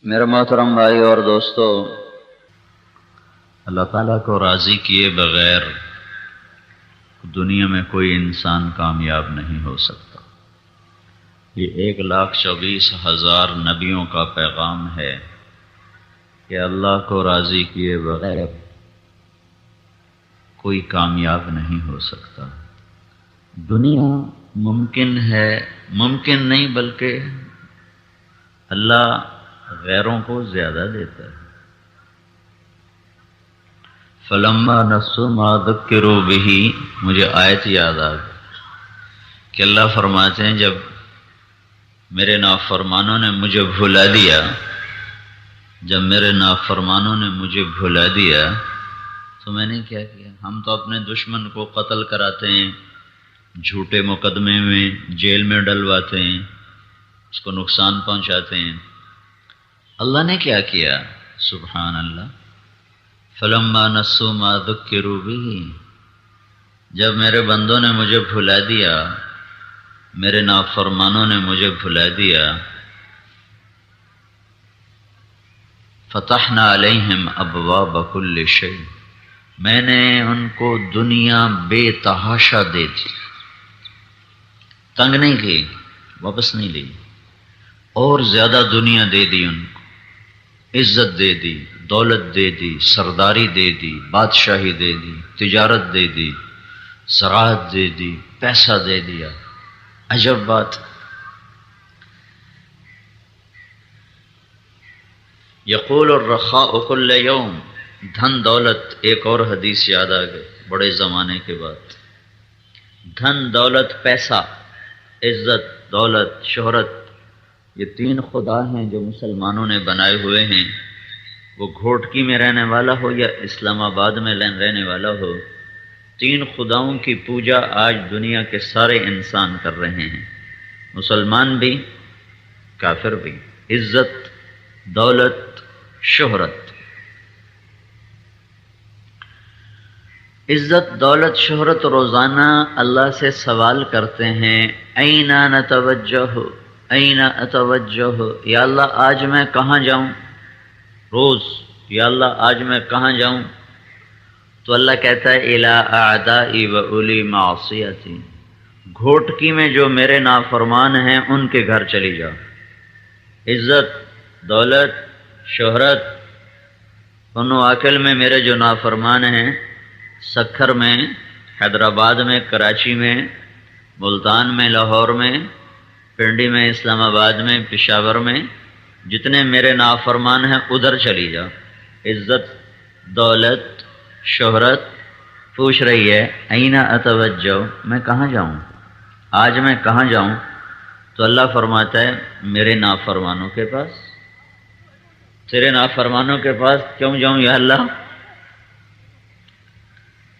میرے محترم بھائی اور دوستو، اللہ تعالیٰ کو راضی کیے بغیر دنیا میں کوئی انسان کامیاب نہیں ہو سکتا۔ یہ 1,24,000 نبیوں کا پیغام ہے کہ اللہ کو راضی کیے بغیر کوئی کامیاب نہیں ہو سکتا۔ دنیا ممکن ہے، ممکن نہیں بلکہ اللہ غیروں کو زیادہ دیتا ہے۔ فلما نسوا ما ذکروا بہ، مجھے آیت یاد آ گئی کہ اللہ فرماتے ہیں جب میرے نافرمانوں نے مجھے بھلا دیا، جب میرے نافرمانوں نے مجھے بھلا دیا تو میں نے کیا کیا؟ ہم تو اپنے دشمن کو قتل کراتے ہیں، جھوٹے مقدمے میں جیل میں ڈلواتے ہیں، اس کو نقصان پہنچاتے ہیں۔ اللہ نے کیا کیا؟ سبحان اللہ، فلما نسوا ما ذکروا بہ، جب میرے بندوں نے مجھے بھلا دیا، میرے نافرمانوں نے مجھے بھلا دیا، فتحنا علیہم ابواب کل شیء، میں نے ان کو دنیا بے تحاشا دے دی، تنگ نہیں کی، واپس نہیں لی، اور زیادہ دنیا دے دی ان کو، عزت دے دی، دولت دے دی، سرداری دے دی، بادشاہی دے دی، تجارت دے دی، زراعت دے دی، پیسہ دے دیا۔ عجب بات۔ یقول الرخاء کل یوم، دھن دولت، ایک اور حدیث یاد آ گئی بڑے زمانے کے بعد۔ دھن دولت، پیسہ، عزت، دولت، شہرت، یہ 3 خدا ہیں جو مسلمانوں نے بنائے ہوئے ہیں۔ وہ گھوٹکی میں رہنے والا ہو یا اسلام آباد میں رہنے والا ہو، 3 خداؤں کی پوجا آج دنیا کے سارے انسان کر رہے ہیں، مسلمان بھی کافر بھی۔ عزت، دولت، شہرت۔ عزت، دولت، شہرت روزانہ اللہ سے سوال کرتے ہیں، این نتوجہ، این اتوجہ، یا اللہ آج میں کہاں جاؤں؟ روز، یا اللہ آج میں کہاں جاؤں؟ تو اللہ کہتا ہے الی اعدائی و اولی معصیتی، گھوٹکی میں جو میرے نافرمان ہیں ان کے گھر چلی جاؤ۔ عزت، دولت، شہرت، نواکل میں میرے جو نافرمان ہیں، سکھر میں، حیدرآباد میں، کراچی میں، ملتان میں، لاہور میں، پنڈی میں، اسلام آباد میں، پشاور میں، جتنے میرے نافرمان ہیں ادھر چلی جاؤ۔ عزت، دولت، شہرت پوچھ رہی ہے این اتوجہ، میں کہاں جاؤں؟ آج میں کہاں جاؤں؟ تو اللہ فرماتا ہے میرے نافرمانوں کے پاس۔ تیرے نافرمانوں کے پاس کیوں جاؤں یا اللہ؟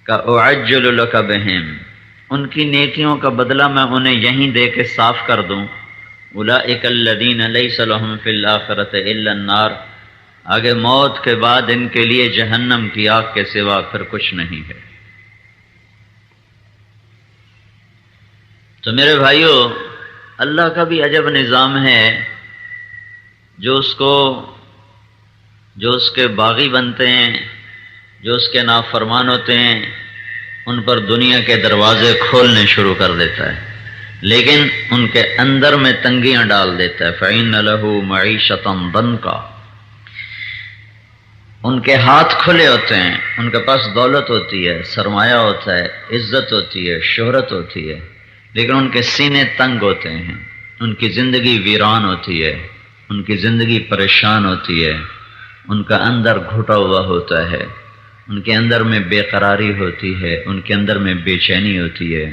کہ اعجل لک بہم، ان کی نیکیوں کا بدلہ میں انہیں یہیں دے کے صاف کر دوں۔ اولئک الذین لیس لہم فی الآخرۃ الا النار، آگے موت کے بعد ان کے لیے جہنم کی آگ کے سوا پھر کچھ نہیں ہے۔ تو میرے بھائیو، اللہ کا بھی عجب نظام ہے، جو اس کے باغی بنتے ہیں، جو اس کے نافرمان ہوتے ہیں، ان پر دنیا کے دروازے کھولنے شروع کر دیتا ہے، لیکن ان کے اندر میں تنگیاں ڈال دیتا ہے۔ فَإِنَّ لَهُ مَعِيشَةً ضَنْكًا، ان کے ہاتھ کھلے ہوتے ہیں، ان کے پاس دولت ہوتی ہے، سرمایہ ہوتا ہے، عزت ہوتی ہے، شہرت ہوتی ہے، لیکن ان کے سینے تنگ ہوتے ہیں، ان کی زندگی ویران ہوتی ہے، ان کی زندگی پریشان ہوتی ہے، ان کا اندر گھٹا ہوا ہوتا ہے، ان کے اندر میں بے قراری ہوتی ہے، ان کے اندر میں بے چینی ہوتی ہے،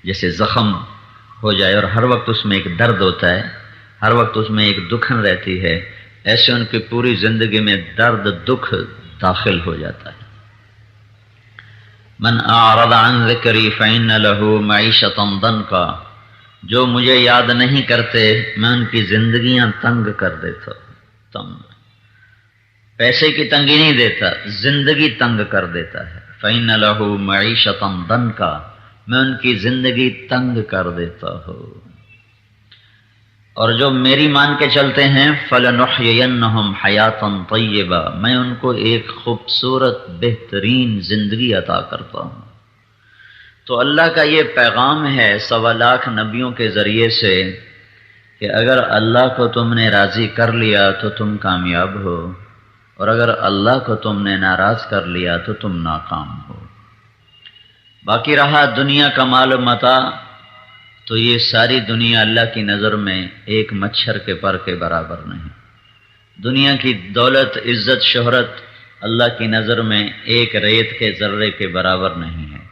جیسے زخم ہو جائے اور ہر وقت اس میں ایک درد ہوتا ہے، ہر وقت اس میں ایک دکھن رہتی ہے، ایسے ان کی پوری زندگی میں درد، دکھ داخل ہو جاتا ہے۔ من اعرض عن ذکری فإن له معیشة ضنکا، جو مجھے یاد نہیں کرتے میں ان کی زندگیاں تنگ کر دیتا ہوں۔ پیسے کی تنگی نہیں دیتا، زندگی تنگ کر دیتا ہے۔ فإن له معیشة ضنکا، میں ان کی زندگی تنگ کر دیتا ہوں۔ اور جو میری مان کے چلتے ہیں فَلَنُحْيِيَنَّهُمْ حَيَاةً طَيِّبَةً، میں ان کو ایک خوبصورت بہترین زندگی عطا کرتا ہوں۔ تو اللہ کا یہ پیغام ہے 1.25 لاکھ نبیوں کے ذریعے سے کہ اگر اللہ کو تم نے راضی کر لیا تو تم کامیاب ہو، اور اگر اللہ کو تم نے ناراض کر لیا تو تم ناکام ہو۔ باقی رہا دنیا کا مال و متاع، تو یہ ساری دنیا اللہ کی نظر میں ایک مچھر کے پر کے برابر نہیں۔ دنیا کی دولت، عزت، شہرت اللہ کی نظر میں ایک ریت کے ذرے کے برابر نہیں ہے۔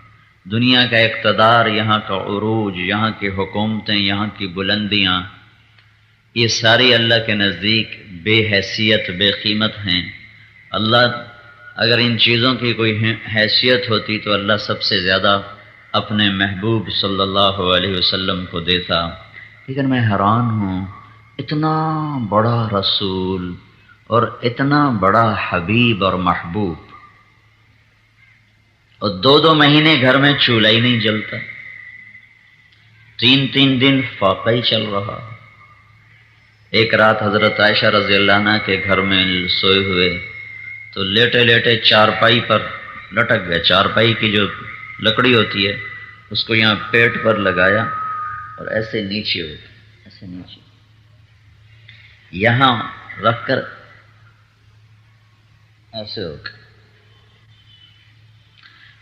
دنیا کا اقتدار، یہاں کا عروج، یہاں کی حکومتیں، یہاں کی بلندیاں، یہ ساری اللہ کے نزدیک بے حیثیت، بے قیمت ہیں۔ اللہ اگر ان چیزوں کی کوئی حیثیت ہوتی تو اللہ سب سے زیادہ اپنے محبوب صلی اللہ علیہ وسلم کو دیتا۔ لیکن میں حیران ہوں، اتنا بڑا رسول اور اتنا بڑا حبیب اور محبوب، اور 2 مہینے گھر میں چولہا ہی نہیں جلتا، 3 دن فاقہ ہی چل رہا۔ ایک رات حضرت عائشہ رضی اللہ عنہ کے گھر میں سوئے ہوئے تو لیٹے لیٹے چارپائی پر لٹک گئے۔ چارپائی کی جو لکڑی ہوتی ہے اس کو یہاں پیٹ پر لگایا اور ایسے نیچے ہو گئے، ایسے نیچے یہاں رکھ کر ایسے ہو گئے۔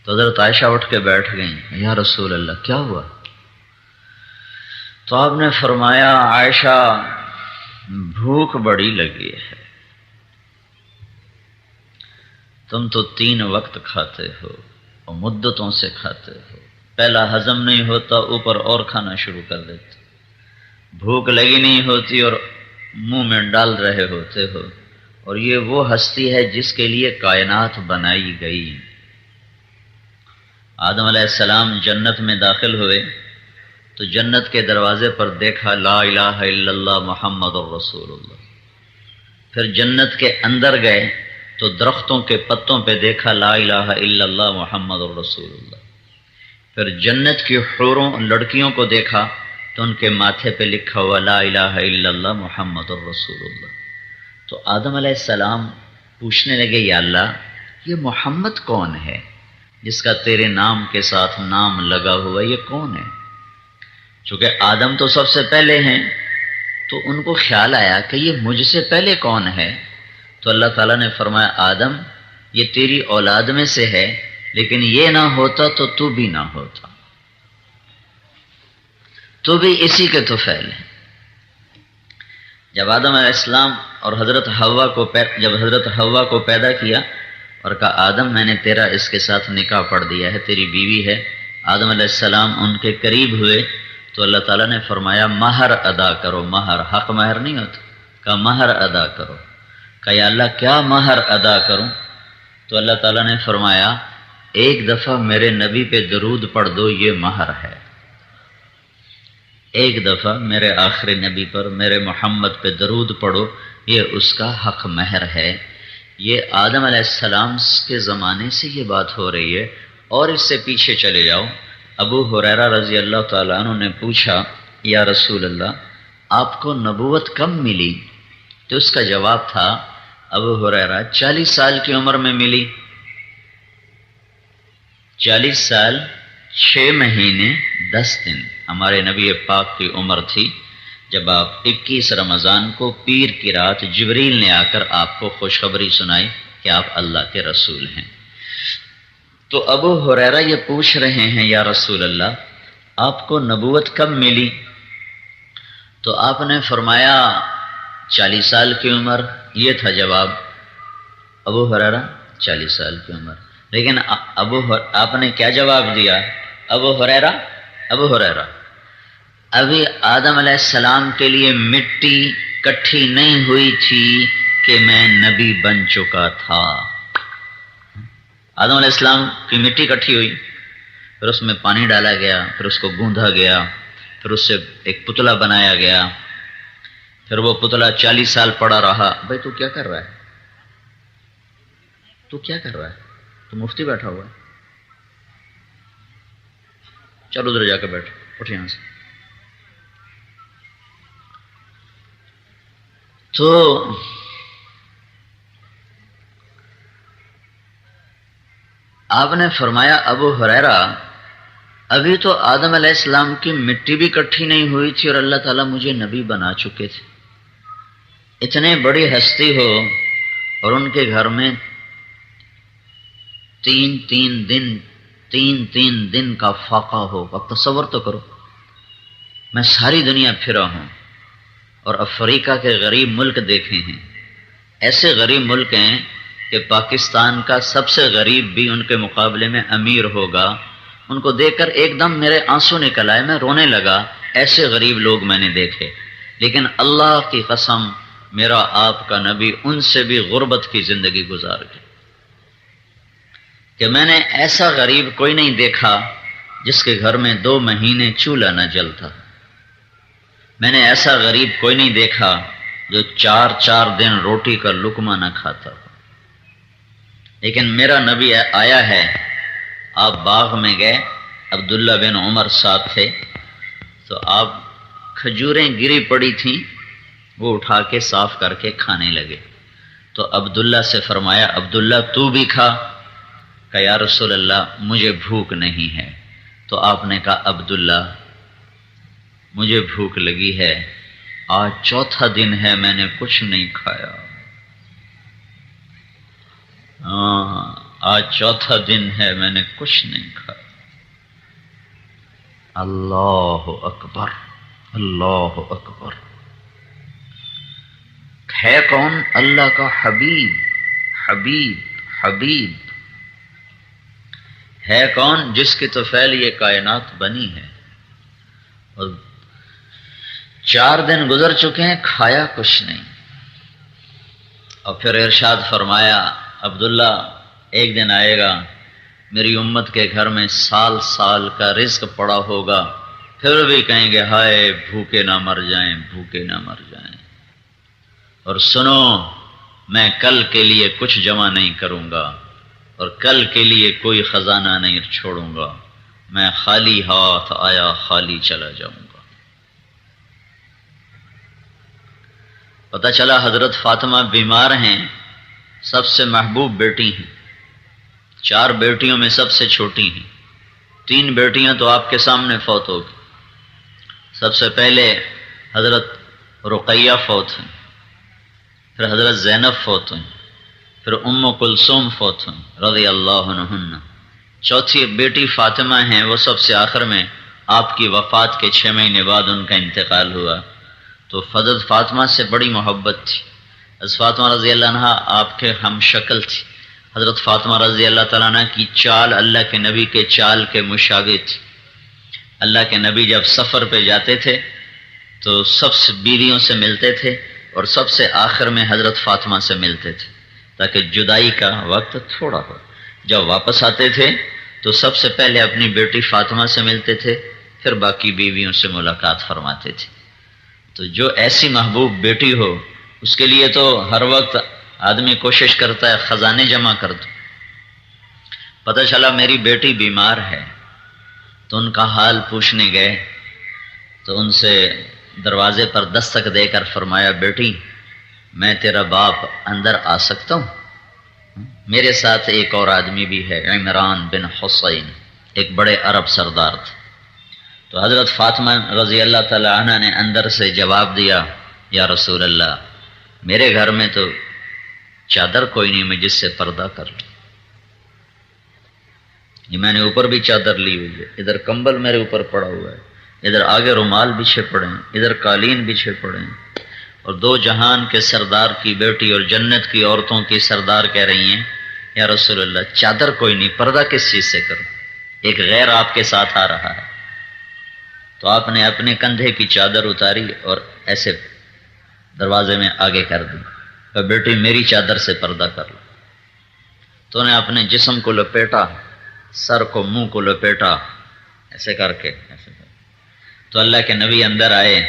تو حضرت عائشہ اٹھ کے بیٹھ گئیں، یا رسول اللہ کیا ہوا؟ تو آپ نے فرمایا عائشہ بھوک بڑی لگی ہے، تم تو 3 وقت کھاتے ہو اور مدتوں سے کھاتے ہو، پہلا ہضم نہیں ہوتا اوپر اور کھانا شروع کر دیتے، بھوک لگی نہیں ہوتی اور منہ میں ڈال رہے ہوتے ہو، اور یہ وہ ہستی ہے جس کے لیے کائنات بنائی گئی۔ آدم علیہ السلام جنت میں داخل ہوئے تو جنت کے دروازے پر دیکھا لا الہ الا اللہ محمد الرسول اللہ۔ پھر جنت کے اندر گئے تو درختوں کے پتوں پہ دیکھا لا الہ الا اللہ محمد الرسول اللہ۔ پھر جنت کی حوروں لڑکیوں کو دیکھا تو ان کے ماتھے پہ لکھا ہوا لا الہ الا اللہ محمد الرسول اللہ۔ تو آدم علیہ السلام پوچھنے لگے یا اللہ یہ محمد کون ہے جس کا تیرے نام کے ساتھ نام لگا ہوا، یہ کون ہے؟ چونکہ آدم تو سب سے پہلے ہیں تو ان کو خیال آیا کہ یہ مجھ سے پہلے کون ہے، تو اللہ تعالیٰ نے فرمایا آدم یہ تیری اولاد میں سے ہے، لیکن یہ نہ ہوتا تو تو بھی نہ ہوتا، تو بھی اسی کے طفیل ہے۔ جب آدم علیہ السلام اور حضرت حوا کو پیدا کیا اور کہا آدم میں نے تیرا اس کے ساتھ نکاح پڑھ دیا ہے، تیری بیوی ہے، آدم علیہ السلام ان کے قریب ہوئے تو اللہ تعالیٰ نے فرمایا مہر ادا کرو۔ مہر حق مہر نہیں ہوتا، کہا مہر ادا کرو۔ کہا یا اللہ کیا مہر ادا کروں؟ تو اللہ تعالیٰ نے فرمایا 1 دفعہ میرے نبی پہ درود پڑھ دو، یہ مہر ہے۔ 1 دفعہ میرے آخری نبی پر، میرے محمد پہ درود پڑھو، یہ اس کا حق مہر ہے۔ یہ آدم علیہ السلام کے زمانے سے یہ بات ہو رہی ہے، اور اس سے پیچھے چلے جاؤ۔ ابو ہریرہ رضی اللہ تعالیٰ عنہ نے پوچھا یا رسول اللہ آپ کو نبوت کب ملی؟ تو اس کا جواب تھا ابو ہریرہ 40 سال کی عمر میں ملی۔ 40 سال 6 مہینے 10 دن ہمارے نبی پاک کی عمر تھی جب آپ 21 رمضان کو پیر کی رات جبریل نے آ کر آپ کو خوشخبری سنائی کہ آپ اللہ کے رسول ہیں۔ تو ابو ہریرہ یہ پوچھ رہے ہیں یا رسول اللہ آپ کو نبوت کب ملی؟ تو آپ نے فرمایا 40 سال کی عمر، یہ تھا جواب۔ ابو ہریرہ 40 سال کی عمر، لیکن آپ نے کیا جواب دیا؟ ابو ہریرہ ابھی آدم علیہ السلام کے لیے مٹی کٹھی نہیں ہوئی تھی کہ میں نبی بن چکا تھا۔ آدم علیہ السلام کی مٹی کٹھی ہوئی، پھر اس میں پانی ڈالا گیا، پھر اس کو گوندھا گیا، پھر اس سے ایک پتلا بنایا گیا، پھر وہ پتلا 40 سال پڑا رہا۔ بھائی تو کیا کر رہا ہے؟ تو مفتی بیٹھا ہوا ہے، چل ادھر جا کے بیٹھ، اٹھ یہاں سے۔ تو آپ نے فرمایا ابو ہریرہ ابھی تو آدم علیہ السلام کی مٹی بھی اکٹھی نہیں ہوئی تھی اور اللہ تعالیٰ مجھے نبی بنا چکے تھے. اتنے بڑی ہستی ہو اور ان کے گھر میں تین دن کا فاقہ ہو. اب تصور تو کرو، میں ساری دنیا پھرا ہوں اور افریقہ کے غریب ملک دیکھے ہیں. ایسے غریب ملک ہیں کہ پاکستان کا سب سے غریب بھی ان کے مقابلے میں امیر ہوگا. ان کو دیکھ کر ایک دم میرے آنسو نکل آئے، میں رونے لگا. ایسے غریب لوگ میں نے دیکھے، لیکن اللہ کی قسم میرا آپ کا نبی ان سے بھی غربت کی زندگی گزار گیا کہ میں نے ایسا غریب کوئی نہیں دیکھا جس کے گھر میں 2 مہینے چولہا نہ جلتا. میں نے ایسا غریب کوئی نہیں دیکھا جو 4 دن روٹی کا لقمہ نہ کھاتا. لیکن میرا نبی آیا ہے. آپ باغ میں گئے، عبداللہ بن عمر ساتھ تھے، تو آپ کھجوریں گری پڑی تھیں، وہ اٹھا کے صاف کر کے کھانے لگے. تو عبداللہ سے فرمایا عبداللہ تو بھی کھا. کہ یا رسول اللہ مجھے بھوک نہیں ہے. تو آپ نے کہا عبداللہ مجھے بھوک لگی ہے، آج 4تھا دن ہے میں نے کچھ نہیں کھایا. آج 4تھا دن ہے میں نے کچھ نہیں کھایا. اللہ اکبر، اللہ اکبر. ہے کون؟ اللہ کا حبیب. حبیب حبیب ہے کون؟ جس کی طفیل یہ کائنات بنی ہے. اور 4 دن گزر چکے ہیں، کھایا کچھ نہیں. اور پھر ارشاد فرمایا عبداللہ ایک دن آئے گا میری امت کے گھر میں سال کا رزق پڑا ہوگا، پھر بھی کہیں گے ہائے بھوکے نہ مر جائیں، بھوکے نہ مر جائیں. اور سنو میں کل کے لیے کچھ جمع نہیں کروں گا اور کل کے لیے کوئی خزانہ نہیں چھوڑوں گا. میں خالی ہاتھ آیا خالی چلا جاؤں گا. پتہ چلا حضرت فاطمہ بیمار ہیں، سب سے محبوب بیٹی ہیں، 4 بیٹیوں میں سب سے چھوٹی ہیں. 3 بیٹیاں تو آپ کے سامنے فوت ہو گئی. سب سے پہلے حضرت رقیہ فوت ہوئی، پھر حضرت زینب فوت ہوئی، پھر ام کلثوم فوت ہوئی رضی اللہ عنہن. 4تھی بیٹی فاطمہ ہیں، وہ سب سے آخر میں آپ کی وفات کے 6 مہینے بعد ان کا انتقال ہوا. تو حضرت فاطمہ سے بڑی محبت تھی. حضرت فاطمہ رضی اللہ عنہ آپ کے ہم شکل تھی. حضرت فاطمہ رضی اللہ تعالیٰ عنہ کی چال اللہ کے نبی کے چال کے مشابہ تھی. اللہ کے نبی جب سفر پہ جاتے تھے تو سب سے بیویوں سے ملتے تھے اور سب سے آخر میں حضرت فاطمہ سے ملتے تھے تاکہ جدائی کا وقت تھوڑا ہو. جب واپس آتے تھے تو سب سے پہلے اپنی بیٹی فاطمہ سے ملتے تھے، پھر باقی بیویوں سے ملاقات فرماتے تھے. تو جو ایسی محبوب بیٹی ہو اس کے لیے تو ہر وقت آدمی کوشش کرتا ہے خزانے جمع کر دو. پتہ چلا میری بیٹی بیمار ہے تو ان کا حال پوچھنے گئے تو ان سے دروازے پر دستک دے کر فرمایا بیٹی میں تیرا باپ اندر آ سکتا ہوں؟ میرے ساتھ ایک اور آدمی بھی ہے، عمران بن حسین، ایک بڑے عرب سردار تھے. تو حضرت فاطمہ رضی اللہ تعالی عنہ نے اندر سے جواب دیا یا رسول اللہ میرے گھر میں تو چادر کوئی نہیں میں جس سے پردہ کر لوں. یہ میں نے اوپر بھی چادر لی ہوئی ہے، ادھر کمبل میرے اوپر پڑا ہوا ہے، ادھر آگے رومال بچھے پڑے ہیں، ادھر قالین بچھے پڑے ہیں. اور 2 جہان کے سردار کی بیٹی اور جنت کی عورتوں کی سردار کہہ رہی ہیں یا رسول اللہ چادر کوئی نہیں، پردہ کس چیز سے کروں؟ ایک غیر آپ کے ساتھ آ رہا ہے. تو آپ نے اپنے کندھے کی چادر اتاری اور ایسے دروازے میں آگے کر دی کہ بیٹی میری چادر سے پردہ کر لو. تو انہیں اپنے جسم کو لپیٹا، سر کو منہ کو لپیٹا ایسے کر کے. تو اللہ کے نبی اندر آئے،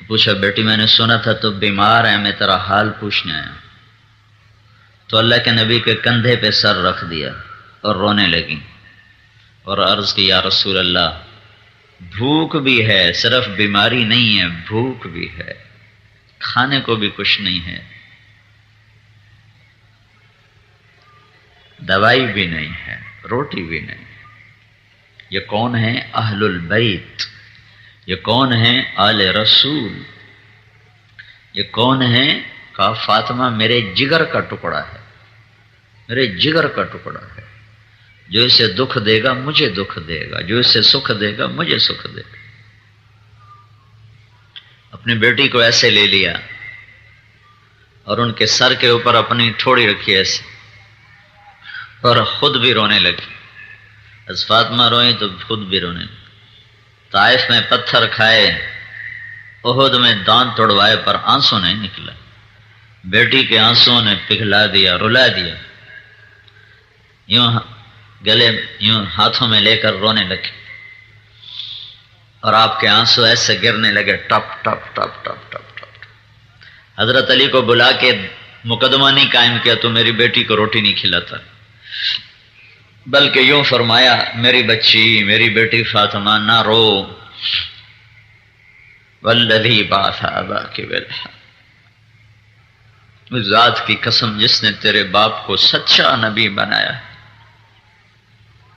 پوچھا بیٹی میں نے سنا تھا تو بیمار ہے، میں تیرا حال پوچھنے آیا. تو اللہ کے نبی کے کندھے پہ سر رکھ دیا اور رونے لگی اور عرض کی یا رسول اللہ بھوک بھی ہے، صرف بیماری نہیں ہے، بھوک بھی ہے. کھانے کو بھی کچھ نہیں ہے، دوائی بھی نہیں ہے، روٹی بھی نہیں ہے۔ یہ کون ہیں؟ اہل البیت۔ یہ کون ہیں؟ آل رسول۔ یہ کون ہیں؟ کہا فاطمہ میرے جگر کا ٹکڑا ہے، میرے جگر کا ٹکڑا ہے، جو اسے دکھ دے گا مجھے دکھ دے گا، جو اسے سکھ دے گا مجھے سکھ دے گا۔ اپنی بیٹی کو ایسے لے لیا اور ان کے سر کے اوپر اپنی ٹھوڑی رکھی ایسے، اور خود بھی رونے لگی۔ از فاطمہ روئی تو خود بھی رونے لگی۔ طائف میں پتھر کھائے، احد میں دانت توڑوائے، پر آنسو نہیں نکلا۔ بیٹی کے آنسو نے پگھلا دیا، رلا دیا۔ یوں گلے یوں ہاتھوں میں لے کر رونے لگے، اور آپ کے آنسو ایسے گرنے لگے، ٹپ ٹپ ٹپ ٹپ ٹپ ٹپ۔ حضرت علی کو بلا کے مقدمہ نہیں قائم کیا تو میری بیٹی کو روٹی نہیں کھلاتا، بلکہ یوں فرمایا میری بچی، میری بیٹی فاطمہ نہ رو، والذی بعث اباک بالحق، اس ذات کی قسم جس نے تیرے باپ کو سچا نبی بنایا ہے،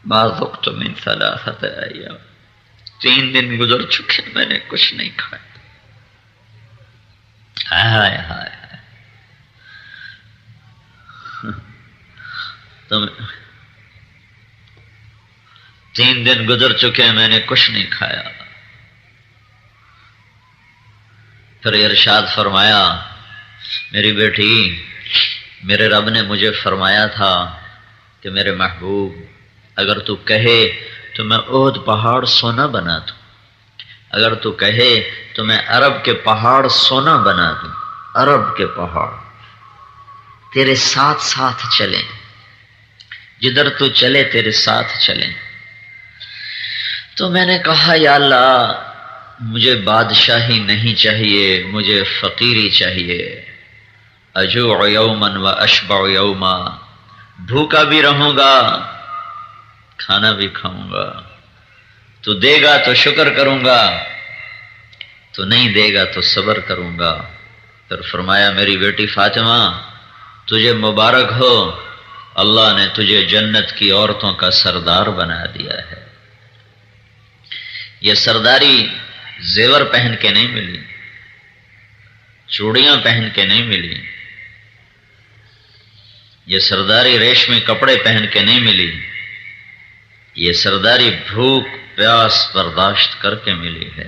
ما ذقت من ثلاثۃ ایام، 3 دن گزر چکے میں نے کچھ نہیں کھایا۔ ہائے ہائے تم 3 دن گزر چکے میں نے کچھ نہیں کھایا۔ پھر ارشاد فرمایا میری بیٹی، میرے رب نے مجھے فرمایا تھا کہ میرے محبوب اگر تو کہے تو میں احد پہاڑ سونا بنا دوں، اگر تو کہے تو میں عرب کے پہاڑ سونا بنا دوں، عرب کے پہاڑ تیرے ساتھ ساتھ چلیں، جدھر تو چلے تیرے ساتھ چلیں۔ تو میں نے کہا یا اللہ مجھے بادشاہی نہیں چاہیے، مجھے فقیری چاہیے۔ اجوع یوما و اشبع یوما، بھوکا بھی رہوں گا کھانا بھی کھاؤں گا، تو دے گا تو شکر کروں گا، تو نہیں دے گا تو صبر کروں گا۔ پھر فرمایا میری بیٹی فاطمہ تجھے مبارک ہو، اللہ نے تجھے جنت کی عورتوں کا سردار بنا دیا ہے۔ یہ سرداری زیور پہن کے نہیں ملی، چوڑیاں پہن کے نہیں ملی، یہ سرداری ریشمی کپڑے پہن کے نہیں ملی، یہ سرداری بھوک پیاس برداشت کر کے ملی ہے،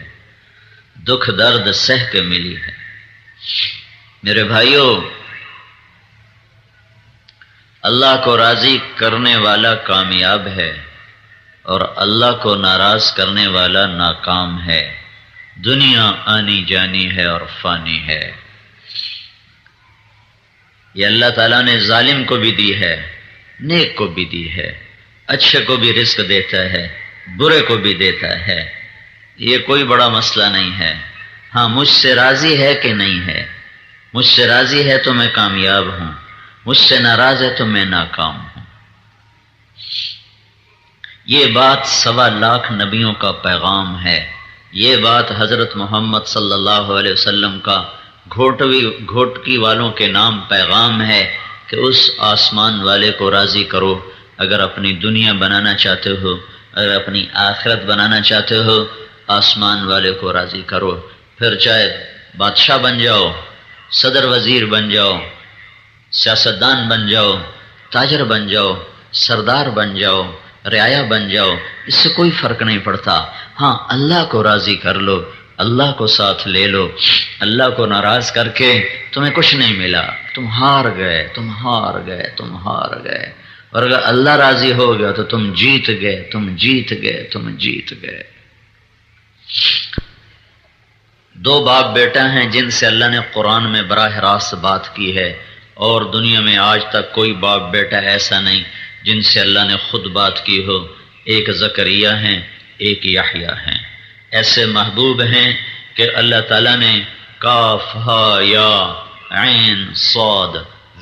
دکھ درد سہ کے ملی ہے۔ میرے بھائیوں، اللہ کو راضی کرنے والا کامیاب ہے اور اللہ کو ناراض کرنے والا ناکام ہے۔ دنیا آنی جانی ہے اور فانی ہے۔ یہ اللہ تعالیٰ نے ظالم کو بھی دی ہے، نیک کو بھی دی ہے، اچھے کو بھی رزق دیتا ہے، برے کو بھی دیتا ہے، یہ کوئی بڑا مسئلہ نہیں ہے۔ ہاں مجھ سے راضی ہے کہ نہیں ہے، مجھ سے راضی ہے تو میں کامیاب ہوں، مجھ سے ناراض ہے تو میں ناکام ہوں۔ یہ بات 1.25 لاکھ نبیوں کا پیغام ہے، یہ بات حضرت محمد صلی اللہ علیہ وسلم کا گھوٹکی والوں کے نام پیغام ہے کہ اس آسمان والے کو راضی کرو۔ اگر اپنی دنیا بنانا چاہتے ہو، اگر اپنی آخرت بنانا چاہتے ہو، آسمان والے کو راضی کرو، پھر چاہے بادشاہ بن جاؤ، صدر وزیر بن جاؤ، سیاستدان بن جاؤ، تاجر بن جاؤ، سردار بن جاؤ، رعایا بن جاؤ، اس سے کوئی فرق نہیں پڑتا۔ ہاں اللہ کو راضی کر لو، اللہ کو ساتھ لے لو۔ اللہ کو ناراض کر کے تمہیں کچھ نہیں ملا، تم ہار گئے، تم ہار گئے، تم ہار گئے۔ اور اگر اللہ راضی ہو گیا تو تم جیت گئے، تم جیت گئے، تم جیت گئے۔ 2 باپ بیٹا ہیں جن سے اللہ نے قرآن میں براہ راست بات کی ہے، اور دنیا میں آج تک کوئی باپ بیٹا ایسا نہیں جن سے اللہ نے خود بات کی ہو۔ ایک زکریا ہیں، ایک یحییٰ ہیں۔ ایسے محبوب ہیں کہ اللہ تعالیٰ نے کاف ہا یا عین صاد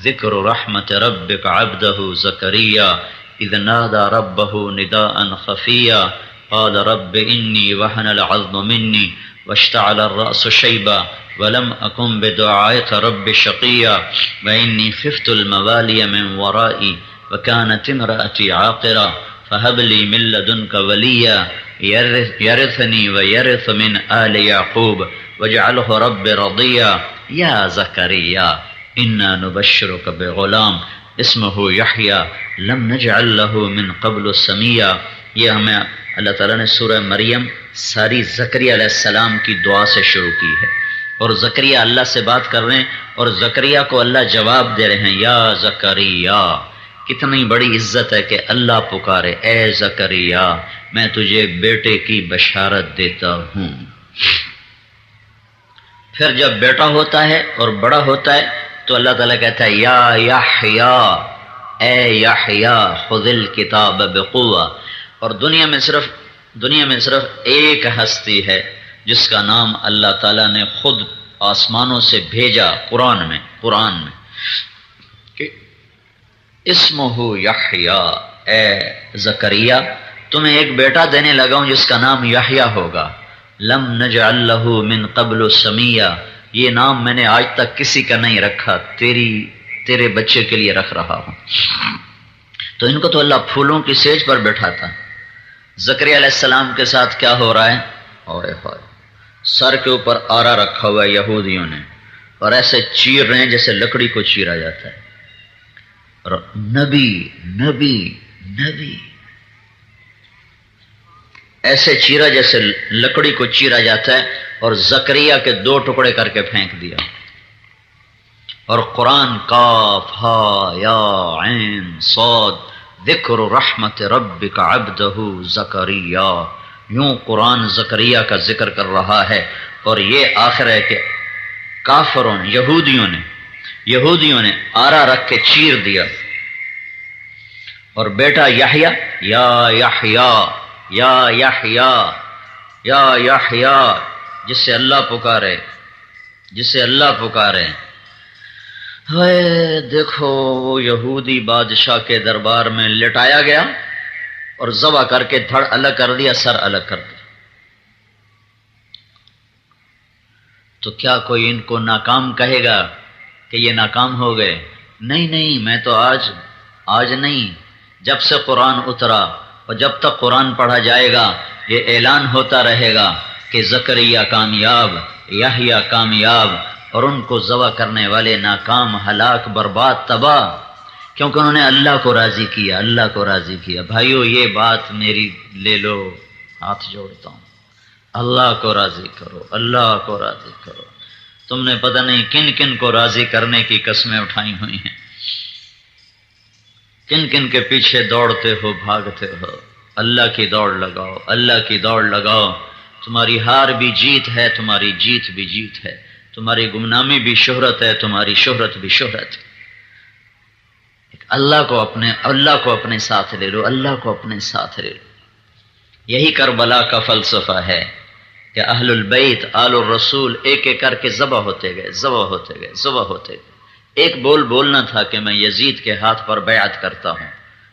ذکر رحمت ربک عبدہ زکریا اذ نادى ربه نداء خفیا قال رب انی وهن العظم منی واشتعل الرأس شیبا ولم أكن بدعائك رب شقيا وإني خفت الموالي من ورائي وكانت امرأتي عاقرا فهب لي من لدنك وليا يرثني ويرث من آل يعقوب واجعله رب رضيا يا زكريا إنا نبشرك بغلام اسمه یحییٰ لم نجعل له من قبل سمیا۔ یہ ہمیں اللہ تعالیٰ نے سورہ مریم ساری زکریا علیہ السلام کی دعا سے شروع کی ہے، اور زکریا اللہ سے بات کر رہے ہیں اور زکریا کو اللہ جواب دے رہے ہیں، یا زکریا۔ کتنی بڑی عزت ہے کہ اللہ پکارے، اے زکریا میں تجھے بیٹے کی بشارت دیتا ہوں۔ پھر جب بیٹا ہوتا ہے اور بڑا ہوتا ہے تو اللہ تعالیٰ کہتا ہے یا یحییٰ، اے یحییٰ خذ الکتاب بقوہ۔ اور دنیا میں صرف ایک ہستی ہے جس کا نام اللہ تعالیٰ نے خود آسمانوں سے بھیجا قرآن میں کہ اسمہ یحییٰ، اے زکریا تمہیں ایک بیٹا دینے لگا ہوں جس کا نام یحییٰ ہوگا۔ لم نجعل لہ من قبل سمیہ، یہ نام میں نے آج تک کسی کا نہیں رکھا، تیرے بچے کے لیے رکھ رہا ہوں۔ تو ان کو تو اللہ پھولوں کی سیج پر بیٹھا تھا۔ زکریا علیہ السلام کے ساتھ کیا ہو رہا ہے؟ اوئے ہوئے، سر کے اوپر آرا رکھا ہوا ہے یہودیوں نے، اور ایسے چیر رہے ہیں جیسے لکڑی کو چیرا جاتا ہے، اور نبی نبی نبی ایسے چیرا جیسے لکڑی کو چیرا جاتا ہے، اور زکریا کے 2 ٹکڑے کر کے پھینک دیا۔ اور قرآن کاف ہا یا عین صاد ذکر رحمت ربک عبدہ زکریا، یوں قرآن زکریا کا ذکر کر رہا ہے۔ اور یہ آخر ہے کہ کافروں نے یہودیوں نے آرا رکھ کے چیر دیا، اور بیٹا یحییٰ یا یحییٰ یا یحییٰ یا یحییٰ، جس سے اللہ پکارے۔ دیکھو وہ یہودی بادشاہ کے دربار میں لٹایا گیا اور ذبح کر کے دھڑ الگ کر دیا، سر الگ کر دیا۔ تو کیا کوئی ان کو ناکام کہے گا کہ یہ ناکام ہو گئے؟ نہیں، میں تو آج نہیں، جب سے قرآن اترا اور جب تک قرآن پڑھا جائے گا یہ اعلان ہوتا رہے گا کہ زکریا کامیاب، یحییٰ کامیاب، اور ان کو ذبح کرنے والے ناکام، ہلاک، برباد، تباہ، کیونکہ انہوں نے اللہ کو راضی کیا۔ بھائیو یہ بات میری لے لو، ہاتھ جوڑتا ہوں، اللہ کو راضی کرو۔ تم نے پتہ نہیں کن کن کو راضی کرنے کی قسمیں اٹھائی ہوئی ہیں، کن کن کے پیچھے دوڑتے ہو، بھاگتے ہو۔ اللہ کی دوڑ لگاؤ، تمہاری ہار بھی جیت ہے، تمہاری جیت بھی جیت ہے، تمہاری گمنامی بھی شہرت ہے، تمہاری شہرت بھی شہرت ہے۔ اللہ کو اپنے ساتھ لے لو، یہی کربلا کا فلسفہ ہے کہ اہل البیت، آل الرسول ایک ایک کر کے ذبح ہوتے گئے۔ ایک بولنا تھا کہ میں یزید کے ہاتھ پر بیعت کرتا ہوں۔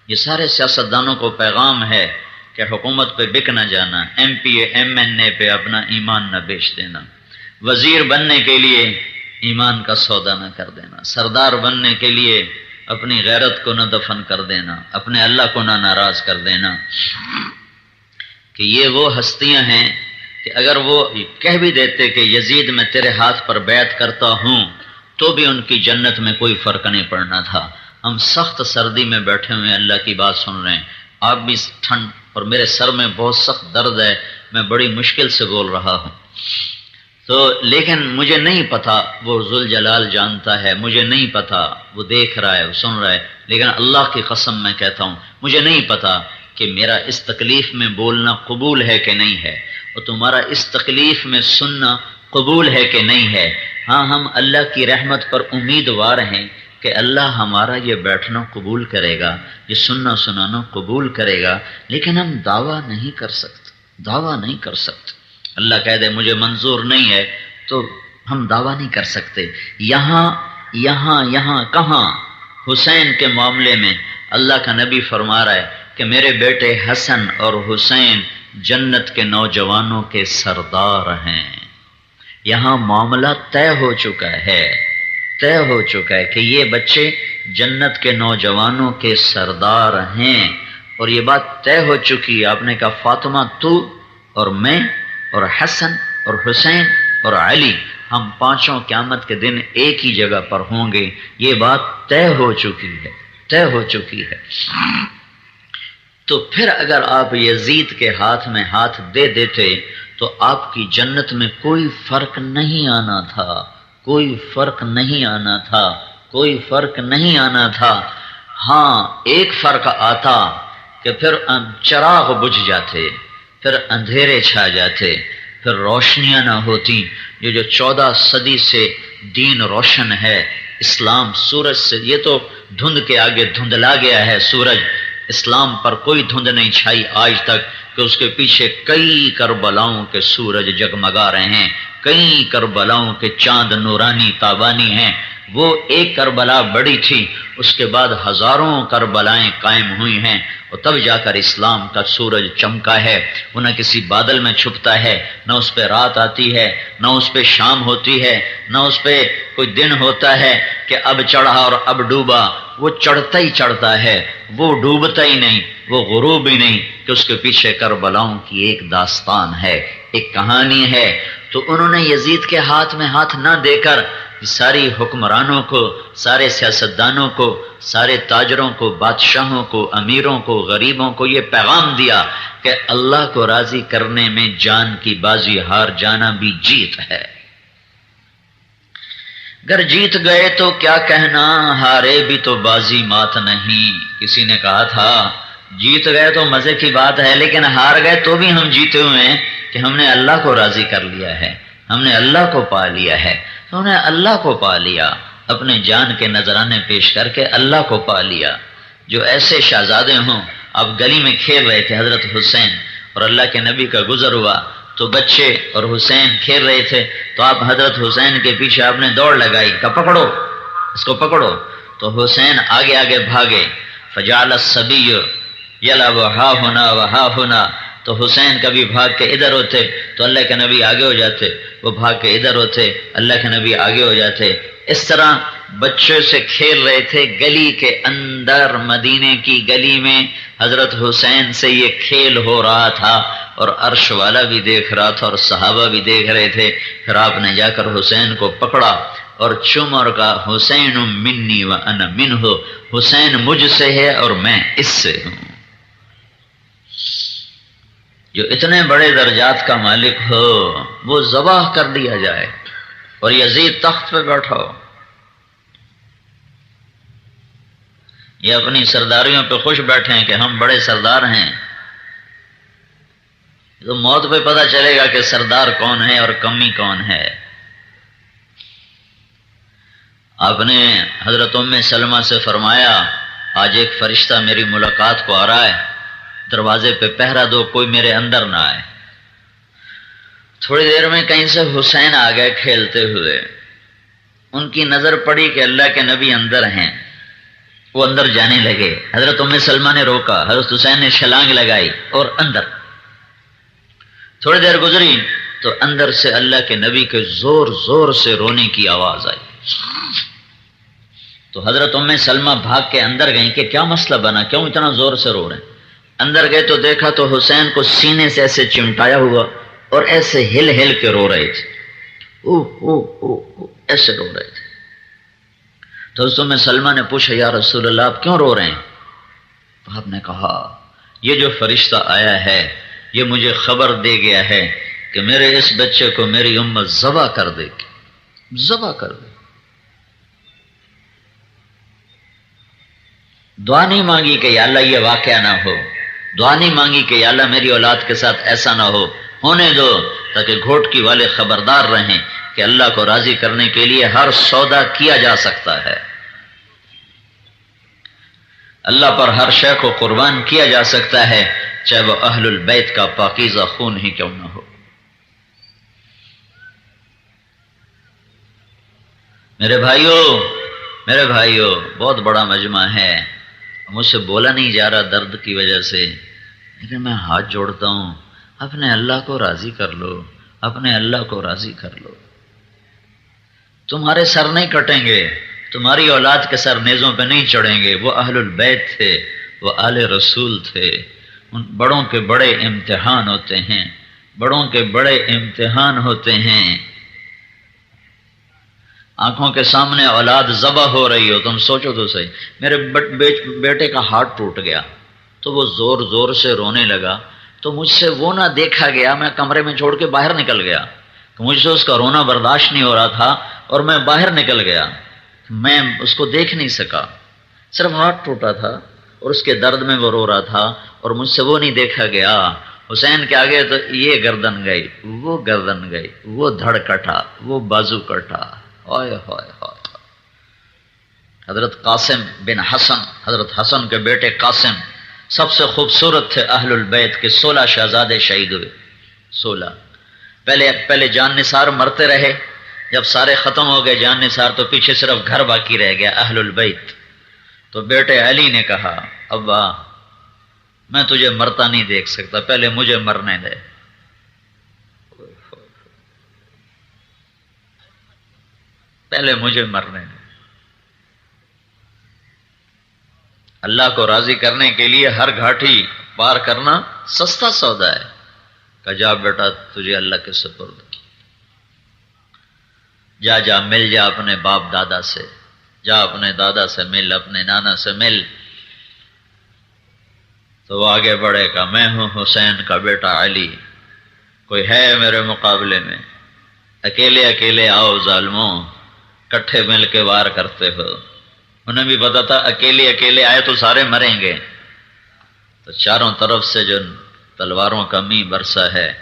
یہ سارے سیاستدانوں کو پیغام ہے کہ حکومت پہ بک نہ جانا، M P A M N A پہ اپنا ایمان نہ بیچ دینا، وزیر بننے کے لیے ایمان کا سودا نہ کر دینا، سردار بننے کے لیے اپنی غیرت کو نہ دفن کر دینا، اپنے اللہ کو نہ ناراض کر دینا۔ کہ یہ وہ ہستیاں ہیں کہ اگر وہ کہہ بھی دیتے کہ یزید میں تیرے ہاتھ پر بیعت کرتا ہوں تو بھی ان کی جنت میں کوئی فرق نہیں پڑنا تھا۔ ہم سخت سردی میں بیٹھے ہوئے اللہ کی بات سن رہے ہیں، آپ بھی ٹھنڈ، اور میرے سر میں بہت سخت درد ہے، میں بڑی مشکل سے بول رہا ہوں۔ تو لیکن مجھے نہیں پتا، وہ ذوالجلال جانتا ہے، مجھے نہیں پتا، وہ دیکھ رہا ہے، وہ سن رہا ہے، لیکن اللہ کی قسم میں کہتا ہوں مجھے نہیں پتا کہ میرا اس تکلیف میں بولنا قبول ہے کہ نہیں ہے، اور تمہارا اس تکلیف میں سننا قبول ہے کہ نہیں ہے۔ ہاں ہم اللہ کی رحمت پر امیدوار ہیں کہ اللہ ہمارا یہ بیٹھنا قبول کرے گا، یہ سننا سنانا قبول کرے گا، لیکن ہم دعویٰ نہیں کر سکتے۔ اللہ کہہ دے مجھے منظور نہیں ہے تو ہم دعویٰ نہیں کر سکتے۔ یہاں کہاں؟ حسین کے معاملے میں اللہ کا نبی فرما رہا ہے کہ میرے بیٹے حسن اور حسین جنت کے نوجوانوں کے سردار ہیں۔ یہاں معاملہ طے ہو چکا ہے، طے ہو چکا ہے کہ یہ بچے جنت کے نوجوانوں کے سردار ہیں، اور یہ بات طے ہو چکی ہے۔ آپ نے کہا فاطمہ تو اور میں اور حسن اور حسین اور علی، ہم پانچوں قیامت کے دن ایک ہی جگہ پر ہوں گے، یہ بات طے ہو چکی ہے، طے ہو چکی ہے۔ تو پھر اگر آپ یزید کے ہاتھ میں ہاتھ دے دیتے تو آپ کی جنت میں کوئی فرق نہیں آنا تھا، کوئی فرق نہیں آنا تھا، کوئی فرق نہیں آنا تھا۔ ہاں ایک فرق آتا کہ پھر چراغ بجھ جاتے، پھر اندھیرے چھا جاتے، پھر روشنیاں نہ ہوتی۔ یہ جو 14 صدی سے دین روشن ہے، اسلام سورج سے، یہ تو دھند کے آگے دھندلا گیا ہے سورج، اسلام پر کوئی دھند نہیں چھائی آج تک کہ اس کے پیچھے کئی کربلاؤں کے سورج جگمگا رہے ہیں، کئی کربلاؤں کے چاند نورانی تابانی ہیں۔ وہ ایک کربلا بڑی تھی، اس کے بعد ہزاروں کربلائیں قائم ہوئی ہیں، اور تب جا کر اسلام کا سورج چمکا ہے۔ وہ نہ کسی بادل میں چھپتا ہے، نہ اس پہ رات آتی ہے، نہ اس پہ شام ہوتی ہے، نہ اس پہ کوئی دن ہوتا ہے کہ اب چڑھا اور اب ڈوبا۔ وہ چڑھتا ہی چڑھتا ہے، وہ ڈوبتا ہی نہیں، وہ غروب ہی نہیں، کہ اس کے پیچھے کربلاؤں کی ایک داستان ہے، ایک کہانی ہے۔ تو انہوں نے یزید کے ہاتھ میں ہاتھ نہ دے کر ساری حکمرانوں کو، سارے سیاستدانوں کو، سارے تاجروں کو، بادشاہوں کو، امیروں کو، غریبوں کو یہ پیغام دیا کہ اللہ کو راضی کرنے میں جان کی بازی ہار جانا بھی جیت ہے۔ اگر جیت گئے تو کیا کہنا، ہارے بھی تو بازی مات نہیں۔ کسی نے کہا تھا جیت گئے تو مزے کی بات ہے، لیکن ہار گئے تو بھی ہم جیتے ہوئے ہیں کہ ہم نے اللہ کو راضی کر لیا ہے، ہم نے اللہ کو پا لیا ہے۔ تو انہیں اللہ کو پا لیا، اپنے جان کے نذرانے پیش کر کے اللہ کو پا لیا۔ جو ایسے شہزادے ہوں، اب گلی میں کھیل رہے تھے حضرت حسین اور اللہ کے نبی کا گزر ہوا، تو بچے اور حسین کھیل رہے تھے، تو آپ حضرت حسین کے پیچھے آپ نے دوڑ لگائی کہ پکڑو اس کو، پکڑو۔ تو حسین آگے آگے بھاگے، فجعل الصبی یلعب ہا ہونا وہا ہونا۔ تو حسین کبھی بھاگ کے ادھر ہوتے تو اللہ کے نبی آگے ہو جاتے، وہ بھاگ کے ادھر ہوتے اللہ کے نبی آگے ہو جاتے۔ اس طرح بچوں سے کھیل رہے تھے گلی کے اندر، مدینے کی گلی میں حضرت حسین سے یہ کھیل ہو رہا تھا، اور عرش والا بھی دیکھ رہا تھا اور صحابہ بھی دیکھ رہے تھے۔ پھر آپ نے جا کر حسین کو پکڑا اور چوم اور کہا حسین منی و انا منہ، حسین مجھ سے ہے اور میں اس سے ہوں۔ جو اتنے بڑے درجات کا مالک ہو وہ ذبح کر دیا جائے اور یزید تخت پہ بیٹھا ہو، یہ اپنی سرداریوں پہ خوش بیٹھے ہیں کہ ہم بڑے سردار ہیں۔ تو موت پہ پتہ چلے گا کہ سردار کون ہے اور کمی کون ہے۔ آپ نے حضرت ام سلمہ سے فرمایا آج ایک فرشتہ میری ملاقات کو آ رہا ہے، دروازے پہ پہرا دو کوئی میرے اندر نہ آئے۔ تھوڑی دیر میں کہیں سے حسین آ گئے کھیلتے ہوئے، ان کی نظر پڑی کہ اللہ کے نبی اندر ہیں، وہ اندر جانے لگے۔ حضرت ام سلمہ نے روکا، حضرت حسین نے چھلانگ لگائی اور اندر۔ تھوڑی دیر گزری تو اندر سے اللہ کے نبی کے زور زور سے رونے کی آواز آئی۔ تو حضرت ام سلمہ بھاگ کے اندر گئیں کہ کیا مسئلہ بنا، کیوں اتنا زور سے رو رہے ہیں۔ اندر گئے تو دیکھا تو حسین کو سینے سے ایسے چمٹایا ہوا اور ایسے ہل ہل کے رو رہے تھے، ایسے رو رہے تھے۔ تو حضرت ام سلمہ نے پوچھا یا رسول اللہ آپ کیوں رو رہے ہیں؟ تو آپ نے کہا یہ جو فرشتہ آیا ہے یہ مجھے خبر دے گیا ہے کہ میرے اس بچے کو میری امت ذبح کر دے گی، ذبح کر دے۔ دعا نہیں مانگی کہ یا اللہ یہ واقعہ نہ ہو، دعا نہیں مانگی کہ یا اللہ میری اولاد کے ساتھ ایسا نہ ہو، ہونے دو تاکہ گھوٹکی والے خبردار رہیں کہ اللہ کو راضی کرنے کے لیے ہر سودا کیا جا سکتا ہے، اللہ پر ہر شے کو قربان کیا جا سکتا ہے، چاہے وہ اہل البیت کا پاکیزہ خون ہی کیوں نہ ہو۔ میرے بھائیوں بہت بڑا مجمع ہے، مجھ سے بولا نہیں جا رہا درد کی وجہ سے، لیکن میں ہاتھ جوڑتا ہوں اپنے اللہ کو راضی کر لو، اپنے اللہ کو راضی کر لو. تمہارے سر نہیں کٹیں گے، تمہاری اولاد کے سر نیزوں پہ نہیں چڑھیں گے. وہ اہل البیت تھے، وہ آل رسول تھے. ان بڑوں کے بڑے امتحان ہوتے ہیں، بڑوں کے بڑے امتحان ہوتے ہیں. آنکھوں کے سامنے اولاد ذبح ہو رہی ہو، تم سوچو تو صحیح. میرے بیٹے کا ہاتھ ٹوٹ گیا تو وہ زور زور سے رونے لگا، تو مجھ سے وہ نہ دیکھا گیا. میں کمرے میں چھوڑ کے باہر نکل گیا، مجھ سے اس کا رونا برداشت نہیں ہو رہا تھا اور میں باہر نکل گیا. میں اس کو دیکھ نہیں سکا، صرف ہاتھ ٹوٹا تھا اور اس کے درد میں وہ رو رہا تھا اور مجھ سے وہ نہیں دیکھا گیا. حسین کے آگے تو یہ گردن گئی، وہ گردن گئی، وہ دھڑ کٹا، وہ بازو کٹا. ہائے ہائے ہائے. حضرت قاسم بن حسن، حضرت حسن کے بیٹے قاسم سب سے خوبصورت تھے اہل البیت کے. 16 شہزادے شہید ہوئے. 16 پہلے جان نثار مرتے رہے. جب سارے ختم ہو گئے جان نثار تو پیچھے صرف گھر باقی رہ گیا اہل البیت. تو بیٹے علی نے کہا ابا میں تجھے مرتا نہیں دیکھ سکتا، پہلے مجھے مرنے دے. پہلے مجھے مرنے دے. اللہ کو راضی کرنے کے لیے ہر گھاٹی پار کرنا سستا سودا ہے. کہ جا بیٹا تجھے اللہ کے سپرد، جا مل جا اپنے باپ دادا سے، جا اپنے دادا سے مل، اپنے نانا سے مل. تو وہ آگے بڑھے گا میں ہوں حسین کا بیٹا علی، کوئی ہے میرے مقابلے میں؟ اکیلے اکیلے آؤ ظالموں، کٹھے مل کے وار کرتے ہو. انہیں بھی پتا تھا اکیلے اکیلے آئے تو سارے مریں گے. تو چاروں طرف سے جو تلواروں کا می برسا ہے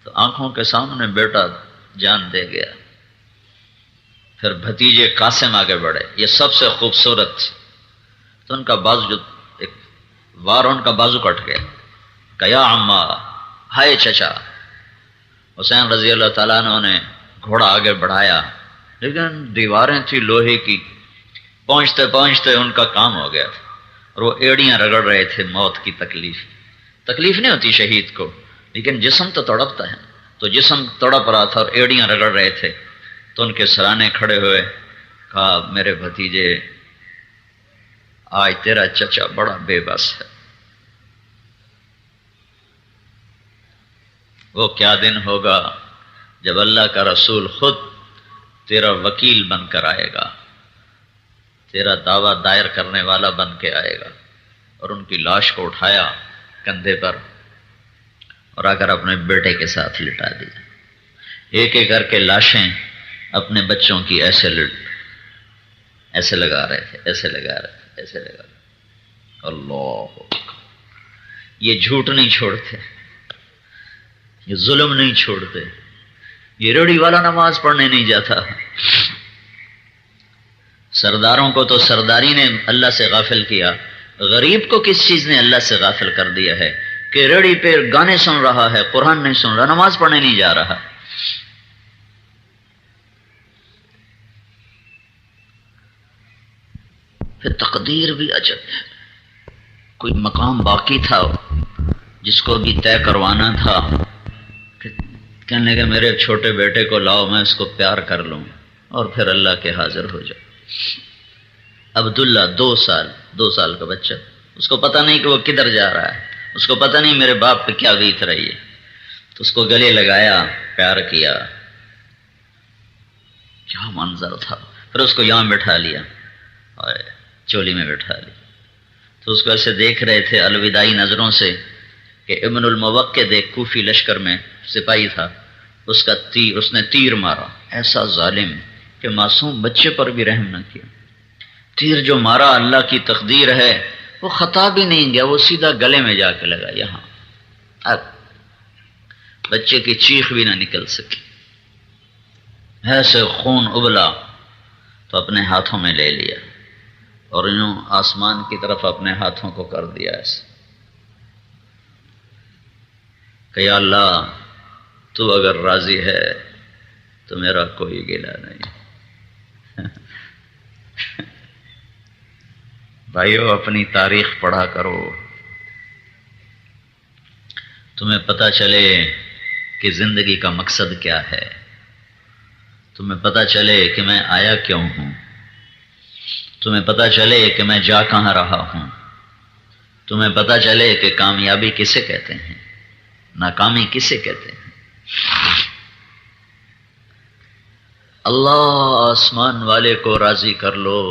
تو آنکھوں کے سامنے بیٹا جان دے گیا. پھر بھتیجے قاسم آگے بڑھے، یہ سب سے خوبصورت. تو ان کا بازو جو ایک وار ان کا بازو کٹ گیا. کہ یا عمّا، ہائے چچا. حسین رضی اللہ تعالیٰ عنہ نے گھوڑا آگے بڑھایا لیکن دیواریں تھی لوہے کی. پہنچتے پہنچتے ان کا کام ہو گیا اور وہ ایڑیاں رگڑ رہے تھے. موت کی تکلیف نہیں ہوتی شہید کو، لیکن جسم تو تڑپتا ہے. تو جسم تڑپ رہا تھا اور ایڑیاں رگڑ رہے تھے. تو ان کے سرانے کھڑے ہوئے، کہا میرے بھتیجے آج تیرا چچا بڑا بے بس ہے. وہ کیا دن ہوگا جب اللہ کا رسول خود تیرا وکیل بن کر آئے گا، تیرا دعویٰ دائر کرنے والا بن کے آئے گا. اور ان کی لاش کو اٹھایا کندھے پر اور آ کر اپنے بیٹے کے ساتھ لٹا دیا. ایک ایک کر کے لاشیں اپنے بچوں کی ایسے لگا رہے تھے، ایسے لگا رہے. اللہ، یہ جھوٹ نہیں چھوڑتے، یہ ظلم نہیں چھوڑتے. یہ ریڑھی والا نماز پڑھنے نہیں جاتا. سرداروں کو تو سرداری نے اللہ سے غافل کیا، غریب کو کس چیز نے اللہ سے غافل کر دیا ہے کہ ریڑھی پہ گانے سن رہا ہے، قرآن نہیں سن رہا، نماز پڑھنے نہیں جا رہا. پھر تقدیر بھی عجب ہے. کوئی مقام باقی تھا جس کو بھی طے کروانا تھا. کہنے لگے میرے چھوٹے بیٹے کو لاؤ، میں اس کو پیار کر لوں اور پھر اللہ کے حاضر ہو جاؤ. عبداللہ 2 سال کا بچہ، اس کو پتہ نہیں کہ وہ کدھر جا رہا ہے، اس کو پتہ نہیں میرے باپ پہ کیا بیت رہی ہے. تو اس کو گلے لگایا، پیار کیا. کیا منظر تھا. پھر اس کو یہاں بٹھا لیا اور چولی میں بٹھا لیا. تو اس کو ایسے دیکھ رہے تھے الوداعی نظروں سے کہ ابن الموقد ایک کوفی لشکر میں سپاہی تھا، اس نے تیر مارا. ایسا ظالم کہ معصوم بچے پر بھی رحم نہ کیا. تیر جو مارا اللہ کی تقدیر ہے وہ خطا بھی نہیں گیا، وہ سیدھا گلے میں جا کے لگا یہاں. اب بچے کی چیخ بھی نہ نکل سکی. ایسے خون ابلا تو اپنے ہاتھوں میں لے لیا اور یوں آسمان کی طرف اپنے ہاتھوں کو کر دیا ایسے کہ یا اللہ تو اگر راضی ہے تو میرا کوئی گلہ نہیں. بھائیو اپنی تاریخ پڑھا کرو، تمہیں پتہ چلے کہ زندگی کا مقصد کیا ہے، تمہیں پتہ چلے کہ میں آیا کیوں ہوں، تمہیں پتہ چلے کہ میں جا کہاں رہا ہوں، تمہیں پتہ چلے کہ کامیابی کسے کہتے ہیں، ناکامی کسے کہتے ہیں۔ اللہ آسمان والے کو راضی کر لو،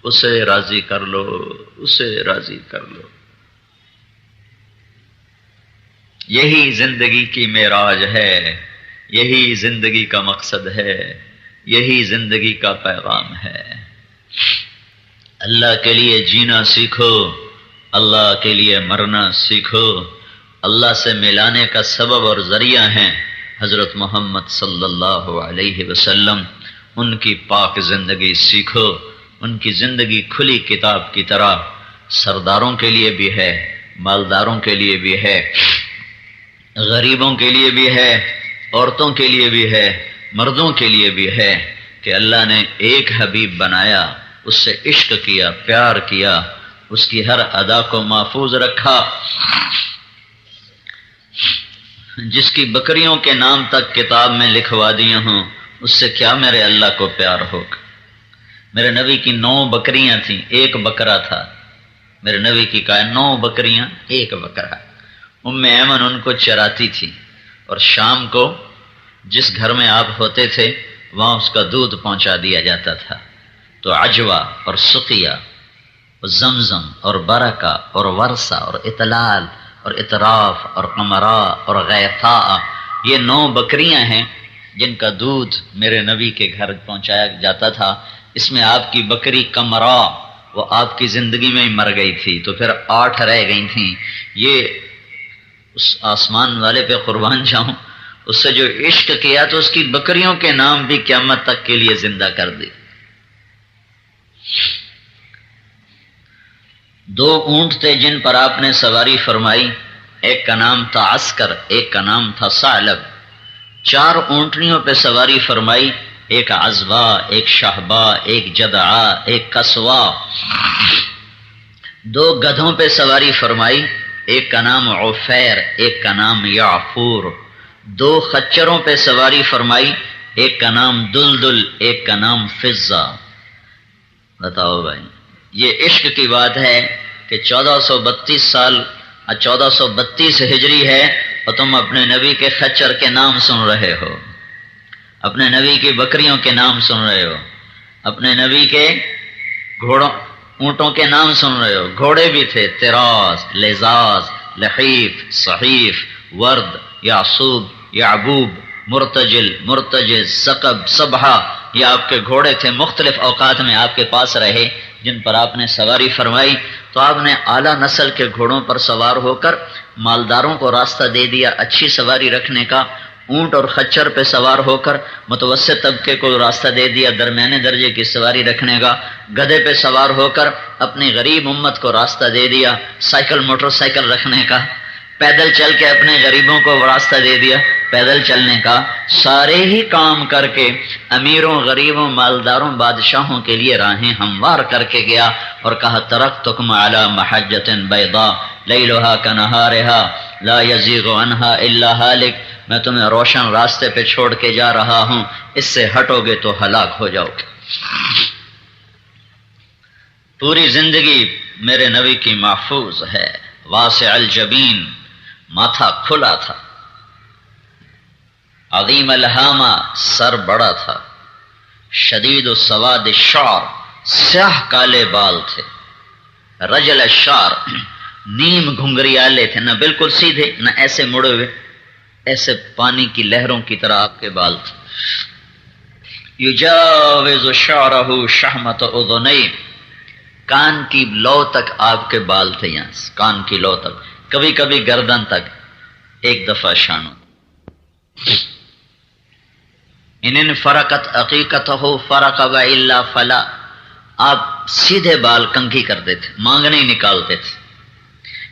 اسے راضی کر لو، اسے راضی کر لو۔ یہی زندگی کی معراج ہے، یہی زندگی کا مقصد ہے، یہی زندگی کا پیغام ہے۔ اللہ کے لیے جینا سیکھو، اللہ کے لیے مرنا سیکھو۔ اللہ سے ملانے کا سبب اور ذریعہ ہیں حضرت محمد صلی اللہ علیہ وسلم۔ ان کی پاک زندگی سیکھو، ان کی زندگی کھلی کتاب کی طرح سرداروں کے لیے بھی ہے، مالداروں کے لیے بھی ہے، غریبوں کے لیے بھی ہے، عورتوں کے لیے بھی ہے، مردوں کے لیے بھی ہے، کہ اللہ نے ایک حبیب بنایا، اس سے عشق کیا، پیار کیا، اس کی ہر ادا کو محفوظ رکھا۔ جس کی بکریوں کے نام تک کتاب میں لکھوا دیے ہوں، اس سے کیا میرے اللہ کو پیار ہوگا۔ میرے نبی کی 9 بکریاں تھیں، ایک بکرا تھا۔ میرے نبی کی کہا 9 بکریاں، ایک بکرا۔ ام ایمن ان کو چراتی تھی، اور شام کو جس گھر میں آپ ہوتے تھے وہاں اس کا دودھ پہنچا دیا جاتا تھا۔ تو عجوہ اور سقیہ اور زمزم اور برکہ اور ورثہ اور اطلال اور اطراف اور قمرا اور غیثا، یہ 9 بکریاں ہیں جن کا دودھ میرے نبی کے گھر پہنچایا جاتا تھا۔ اس میں آپ کی بکری قمرا، وہ آپ کی زندگی میں ہی مر گئی تھی، تو پھر 8 رہ گئی تھیں۔ یہ اس آسمان والے پہ قربان جاؤں، اس سے جو عشق کیا تو اس کی بکریوں کے نام بھی قیامت تک کے لیے زندہ کر دی۔ 2 اونٹ تھے جن پر آپ نے سواری فرمائی، ایک کا نام تھا عسکر، ایک کا نام تھا ثعلب۔ 4 اونٹنیوں پہ سواری فرمائی، ایک عزبا، ایک شہبا، ایک جدعا، ایک کسوا۔ 2 گدھوں پہ سواری فرمائی، ایک کا نام عفیر، ایک کا نام یعفور۔ 2 خچروں پہ سواری فرمائی، ایک کا نام دلدل، ایک کا نام فضہ۔ بتاؤ بھائی، یہ عشق کی بات ہے کہ 1432 سال 1432 ہجری ہے اور تم اپنے نبی کے خچر کے نام سن رہے ہو، اپنے نبی کی بکریوں کے نام سن رہے ہو، اپنے نبی کے گھوڑوں اونٹوں کے نام سن رہے ہو۔ گھوڑے بھی تھے، تراس، لزاز، لحیف، صحیف، ورد، یعصوب، یعبوب، مرتجل، مرتجز، ثقب، صبحہ، یہ آپ کے گھوڑے تھے۔ مختلف اوقات میں آپ کے پاس رہے جن پر آپ نے سواری فرمائی، تو آپ نے اعلیٰ نسل کے گھوڑوں پر سوار ہو کر مالداروں کو راستہ دے دیا اچھی سواری رکھنے کا، اونٹ اور خچر پہ سوار ہو کر متوسط طبقے کو راستہ دے دیا درمیانے درجے کی سواری رکھنے کا، گدھے پہ سوار ہو کر اپنی غریب امت کو راستہ دے دیا سائیکل موٹر سائیکل رکھنے کا، پیدل چل کے اپنے غریبوں کو راستہ دے دیا پیدل چلنے کا۔ سارے ہی کام کر کے امیروں، غریبوں، مالداروں، بادشاہوں کے لیے راہیں ہموار کر کے گیا اور کہا ترکتکم علی محجۃ بیضاء لیلھا کنہارھا لا یزیغ عنہا الا ہالک، میں تمہیں روشن راستے پہ چھوڑ کے جا رہا ہوں، اس سے ہٹو گے تو ہلاک ہو جاؤ گے۔ پوری زندگی میرے نبی کی محفوظ ہے۔ واسع الجبین، ماتھا کھلا تھا، عظیم الہامہ، سر بڑا تھا، شدید السواد الشعر، سیاہ کالے بال تھے، رجل الشعر، نیم گھنگریالے تھے، نہ بالکل سیدھے نہ ایسے مڑے ہوئے، ایسے پانی کی لہروں کی طرح آپ کے بال تھے۔ یجاوز شعرہ شحمۃ اذنیہ، کان کی لو تک آپ کے بال تھے، یہاں سے کان کی لو تک، کبھی کبھی گردن تک، ایک دفعہ شانوں۔ ان فرقت عقیقتہ فرق والا فلا، آپ سیدھے بال کنگھی کرتے تھے، مانگ نہیں نکالتے تھے،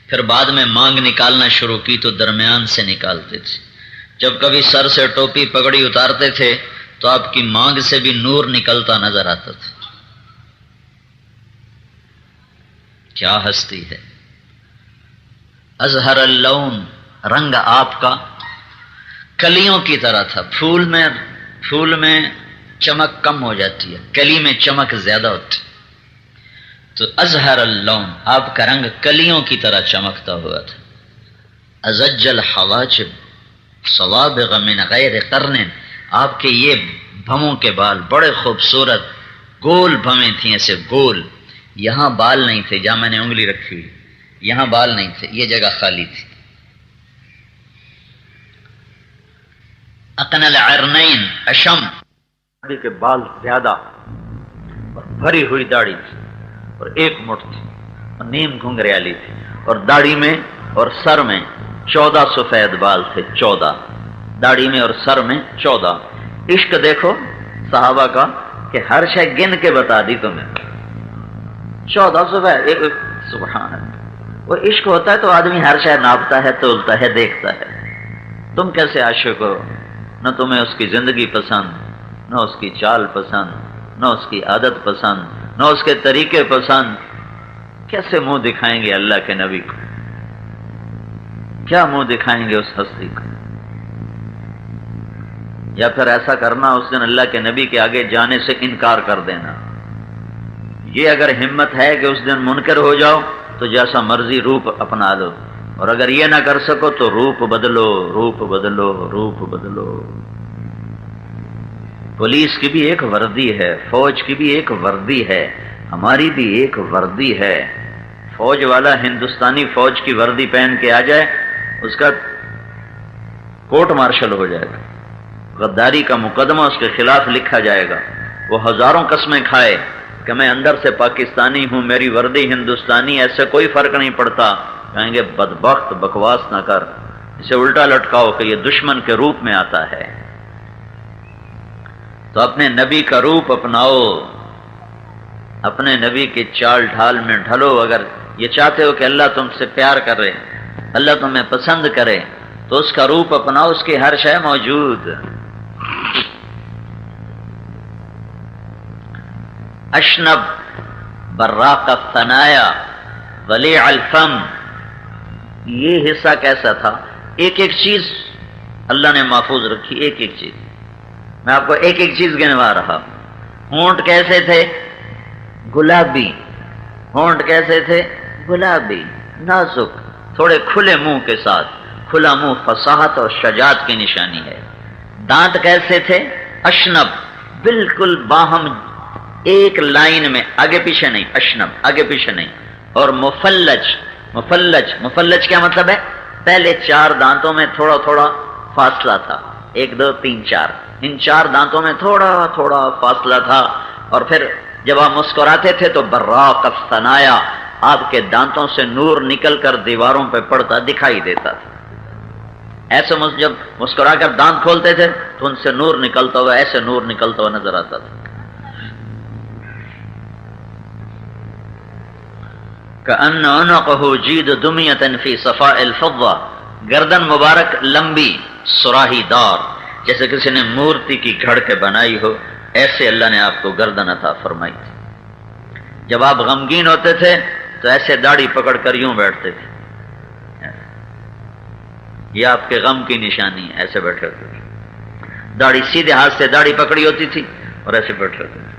پھر بعد میں مانگ نکالنا شروع کی تو درمیان سے نکالتے تھے۔ جب کبھی سر سے ٹوپی پگڑی اتارتے تھے تو آپ کی مانگ سے بھی نور نکلتا نظر آتا تھا۔ کیا ہستی ہے! ازہر اللون، رنگ آپ کا کلیوں کی طرح تھا. پھول میں چمک کم ہو جاتی ہے، کلی میں چمک زیادہ ہوتی. تو ازہر اللون، آپ کا رنگ کلیوں کی طرح چمکتا ہوا تھا. ازج الحواجب صوابغ من غیر قرن، آپ کے یہ بھموں کے بال بڑے خوبصورت گول بھمیں تھیں، ایسے گول. یہاں بال نہیں تھے جہاں میں نے انگلی رکھی ہوئی، یہاں بال نہیں تھے، یہ جگہ خالی تھی. اقن العرنین اشم، داڑھی کے بال زیادہ اور بھری ہوئی داڑھی تھی اور ایک مٹھ تھی اور نیم گھنگرے والی تھی، اور داڑھی میں اور سر میں 14 سفید بال تھے. 14 داڑھی میں اور سر میں 14. عشق دیکھو صحابہ کا کہ ہر شے گن کے بتا دی تمہیں. 14 سفید، سبحان اللہ. وہ عشق ہوتا ہے تو آدمی ہر شے ناپتا ہے، تولتا ہے، دیکھتا ہے. تم کیسے عاشق ہو؟ نہ تمہیں اس کی زندگی پسند، نہ اس کی چال پسند، نہ اس کی عادت پسند، نہ اس کے طریقے پسند. کیسے منہ دکھائیں گے اللہ کے نبی کو؟ کیا منہ دکھائیں گے اس ہستی کو؟ یا پھر ایسا کرنا اس دن اللہ کے نبی کے آگے جانے سے انکار کر دینا. یہ اگر ہمت ہے کہ اس دن منکر ہو جاؤ تو جیسا مرضی روپ اپنا لو، اور اگر یہ نہ کر سکو تو روپ بدلو، روپ بدلو، روپ بدلو. پولیس کی بھی ایک وردی ہے، فوج کی بھی ایک وردی ہے، ہماری بھی ایک وردی ہے. فوج والا ہندوستانی فوج کی وردی پہن کے آ جائے، اس کا کورٹ مارشل ہو جائے گا، غداری کا مقدمہ اس کے خلاف لکھا جائے گا. وہ ہزاروں قسمیں کھائے کہ میں اندر سے پاکستانی ہوں، میری وردی ہندوستانی، ایسے کوئی فرق نہیں پڑتا. کہیں گے بدبخت، بکواس نہ کر، اسے الٹا لٹکاؤ کہ یہ دشمن کے روپ میں آتا ہے. تو اپنے نبی کا روپ اپناؤ، اپنے نبی کے چال ڈھال میں ڈھلو. اگر یہ چاہتے ہو کہ اللہ تم سے پیار کرے، اللہ تمہیں پسند کرے، تو اس کا روپ اپناؤ، اس کی ہر شے موجود. اشنب براق الثنایا ولیع الفم، یہ حصہ کیسا تھا؟ ایک ایک چیز اللہ نے محفوظ رکھی، ایک ایک چیز. میں آپ کو ایک ایک چیز گنوا رہا. ہونٹ کیسے تھے؟ گلابی. ہونٹ کیسے تھے؟ گلابی، نازک، تھوڑے کھلے منہ کے ساتھ. کھلا منہ فصاحت اور شجاعت کی نشانی ہے. دانت کیسے تھے؟ اشنب، بالکل باہم ایک لائن میں، آگے پیچھے نہیں. اشنب آگے پیچھے نہیں. اور مفلج. مفلج کیا مطلب ہے؟ پہلے 4 دانتوں میں تھوڑا تھوڑا فاصلہ تھا، 1 2 3 4. ان 4 دانتوں میں تھوڑا تھوڑا فاصلہ تھا. اور پھر جب آپ مسکراتے تھے تو براق الثنایا، آپ کے دانتوں سے نور نکل کر دیواروں پہ پڑتا دکھائی دیتا تھا. ایسے جب مسکرا کر دانت کھولتے تھے تو ان سے نور نکلتا ہوا، ایسے نور نکلتا ہوا نظر آتا تھا. کأن عنقہ جید دمیۃ فی صفاء الفضہ، گردن مبارک لمبی سراہی دار، جیسے کسی نے مورتی کی گھڑ کے بنائی ہو، ایسے اللہ نے آپ کو گردن عطا فرمائی تھی. جب آپ غمگین ہوتے تھے تو ایسے داڑھی پکڑ کر یوں بیٹھتے تھے. یہ آپ کے غم کی نشانی ہے، ایسے بیٹھے ہوتے تھے. داڑھی سیدھے ہاتھ سے داڑھی پکڑی ہوتی تھی اور ایسے بیٹھے ہوتے تھے.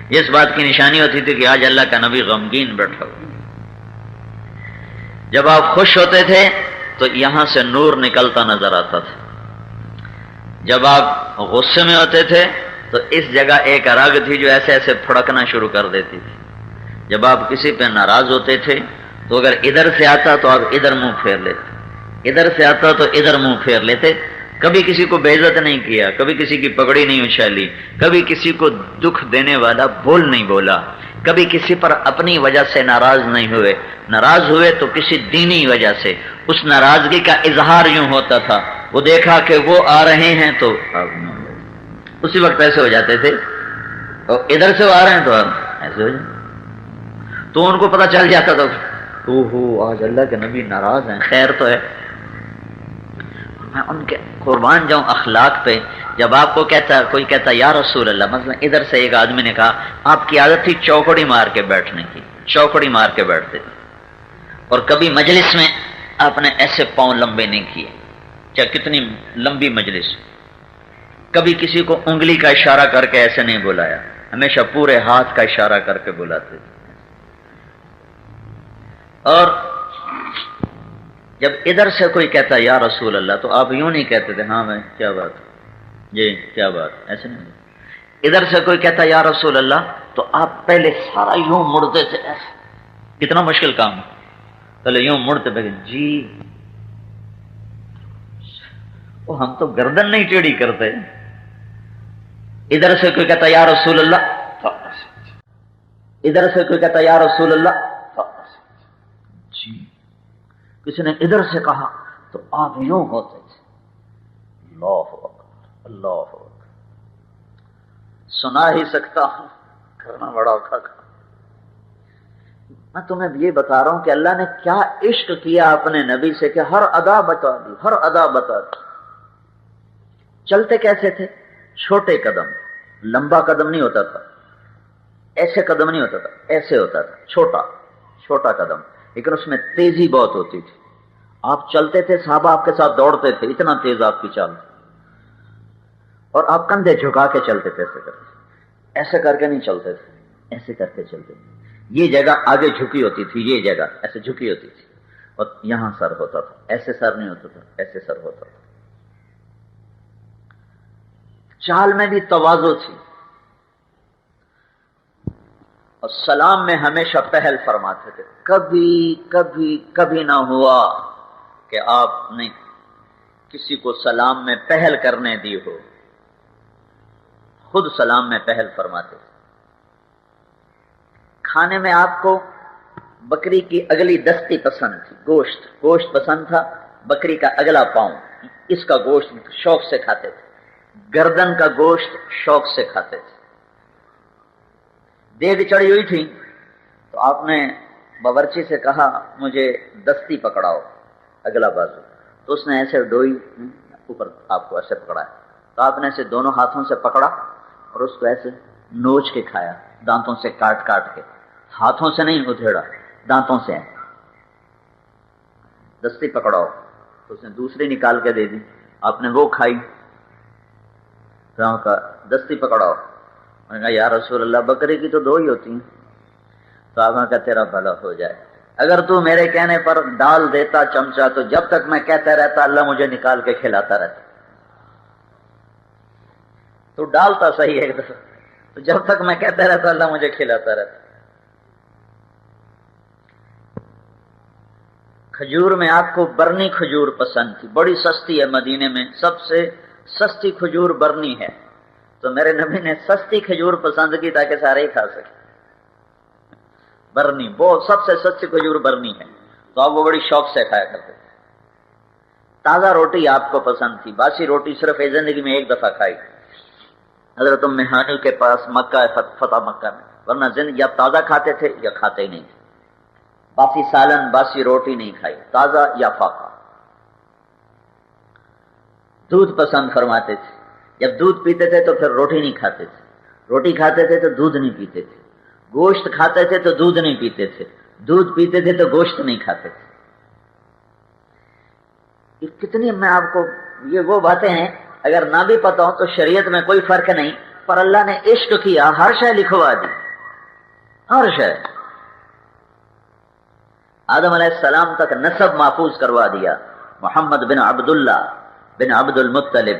یہ اس بات کی نشانی ہوتی تھی کہ آج اللہ کا نبی غمگین بیٹھا ہو. جب آپ خوش ہوتے تھے تو یہاں سے نور نکلتا نظر آتا تھا. جب آپ غصے میں ہوتے تھے تو اس جگہ ایک رگ تھی جو ایسے ایسے پھڑکنا شروع کر دیتی تھی. جب آپ کسی پہ ناراض ہوتے تھے تو اگر ادھر سے آتا تو آپ ادھر منہ پھیر لیتے، ادھر سے آتا تو ادھر منہ پھیر لیتے. کبھی کسی کو بے عزت نہیں کیا، کبھی کسی کی پگڑی نہیں اچھالی، کبھی کسی کو دکھ دینے والا بول نہیں بولا، کبھی کسی پر اپنی وجہ سے ناراض نہیں ہوئے. ناراض ہوئے تو کسی دینی وجہ سے. اس ناراضگی کا اظہار یوں ہوتا تھا، وہ دیکھا کہ وہ آ رہے ہیں تو اسی وقت ایسے ہو جاتے تھے، اور ادھر سے وہ آ رہے ہیں تو ایسے ہو جاتے. تو ان کو پتہ چل جاتا تھا آج اللہ کے نبی ناراض ہیں، خیر تو ہے. میں ان کے قربان جاؤں اخلاق پہ. جب آپ کو کوئی کہتا یا رسول اللہ، مثلا ادھر سے ایک آدمی نے کہا آپ کی عادت تھی چوکڑی مار کے بیٹھنے کی، چوکڑی مار کے بیٹھتے تھے، اور کبھی مجلس میں آپ نے ایسے پاؤں لمبے نہیں کیے، چاہے کتنی لمبی مجلس، کبھی کسی کو انگلی کا اشارہ کر کے ایسے نہیں بلایا، ہمیشہ پورے ہاتھ کا اشارہ کر کے بلاتے تھے۔ اور جب ادھر سے کوئی کہتا یا رسول اللہ تو آپ یوں نہیں کہتے تھے ہاں میں کیا بات جی کیا بات، ایسے نہیں۔ ادھر سے کوئی کہتا یا رسول اللہ تو آپ پہلے سارا یوں مڑتے تھے، ایسے کتنا مشکل کام، پہلے یوں مڑتے تھے جی، وہ ہم تو گردن نہیں ٹیڑھی کرتے۔ ادھر سے کوئی کہتا یا رسول اللہ، ادھر سے کوئی کہتا یا رسول اللہ جی، کسی نے ادھر سے کہا تو آپ یوں ہوتے تھے، اللہ اکبر اللہ اکبر۔ سنا ہی سکتا ہوں، کرنا بڑا اوکھا کام۔ میں تمہیں یہ بتا رہا ہوں کہ اللہ نے کیا عشق کیا اپنے نبی سے کہ ہر ادا بتا دی، ہر ادا بتا دی۔ چلتے کیسے تھے؟ چھوٹے قدم، لمبا قدم نہیں ہوتا تھا، ایسے قدم نہیں ہوتا تھا، ایسے ہوتا تھا، چھوٹا چھوٹا قدم، لیکن اس میں تیزی بہت ہوتی تھی۔ آپ چلتے تھے، صحابہ آپ کے ساتھ دوڑتے تھے، اتنا تیز آپ کی چال تھی، اور آپ کندھے جھکا کے چلتے تھے، ایسے کر کے، ایسے کر کے نہیں چلتے تھے، ایسے کر کے چلتے تھے۔ یہ جگہ آگے جھکی ہوتی تھی، یہ جگہ ایسے جھکی ہوتی تھی، اور یہاں سر ہوتا تھا، ایسے سر نہیں ہوتا تھا، ایسے سر ہوتا تھا۔ چال میں بھی تواضع تھی، اور سلام میں ہمیشہ پہل فرماتے تھے۔ کبھی کبھی کبھی نہ ہوا کہ آپ نے کسی کو سلام میں پہل کرنے دی ہو، خود سلام میں پہل فرماتے تھے۔ کھانے میں آپ کو بکری کی اگلی دستی پسند تھی، گوشت پسند تھا، بکری کا اگلا پاؤں، اس کا گوشت شوق سے کھاتے تھے، گردن کا گوشت شوق سے کھاتے تھے۔ دیگ چڑھی ہوئی تھی تو آپ نے باورچی سے کہا مجھے دستی پکڑاؤ، اگلا بازو، تو اس نے ایسے ڈوئی اوپر آپ کو ایسے پکڑایا، تو آپ نے ایسے دونوں ہاتھوں سے پکڑا اور اس کو ایسے نوچ کے کھایا، دانتوں سے کاٹ کاٹ کے، ہاتھوں سے نہیں ادھیڑا، دانتوں سے۔ دستی پکڑاؤ، تو اس نے دوسری نکال کے دے دی، آپ نے وہ کھائی۔ کا دستی پکڑاؤ، میں نے کہا یا رسول اللہ بکری کی تو دو ہی ہوتی ہیں، تو آپ نے کہا تیرا بھلا ہو جائے، اگر تو میرے کہنے پر ڈال دیتا چمچہ تو جب تک میں کہتا رہتا اللہ مجھے نکال کے کھلاتا رہتا، تو ڈالتا صحیح ایک دفعہ، تو جب تک میں کہتا رہتا اللہ مجھے کھلاتا رہتا۔ کھجور میں آپ کو برنی کھجور پسند تھی، بڑی سستی ہے، مدینے میں سب سے سستی کھجور برنی ہے، تو میرے نبی نے سستی کھجور پسند کی تاکہ سارے ہی کھا سکے۔ برنی وہ سب سے سستی کھجور برنی ہے، تو آپ وہ بڑی شوق سے کھایا کرتے تھے۔ تازہ روٹی آپ کو پسند تھی، باسی روٹی صرف زندگی میں ایک دفعہ کھائی حضرت ام ہانی کے پاس مکہ فتح مکہ میں، ورنہ زندگی یا تازہ کھاتے تھے یا کھاتے ہی نہیں تھے، باسی سالن باسی روٹی نہیں کھائی، تازہ یا فاقہ۔ دودھ پسند فرماتے تھے، جب دودھ پیتے تھے تو پھر روٹی نہیں کھاتے تھے، روٹی کھاتے تھے تو دودھ نہیں پیتے تھے، گوشت کھاتے تھے تو دودھ نہیں پیتے تھے، دودھ پیتے تھے تو گوشت نہیں کھاتے تھے۔ یہ کتنی میں آپ کو یہ وہ باتیں ہیں اگر نہ بھی پتا ہو تو شریعت میں کوئی فرق نہیں، پر اللہ نے عشق کیا، ہر شے لکھوا دی، ہر شے۔ آدم علیہ السلام تک نسب محفوظ کروا دیا، محمد بن عبداللہ بن عبد المطلب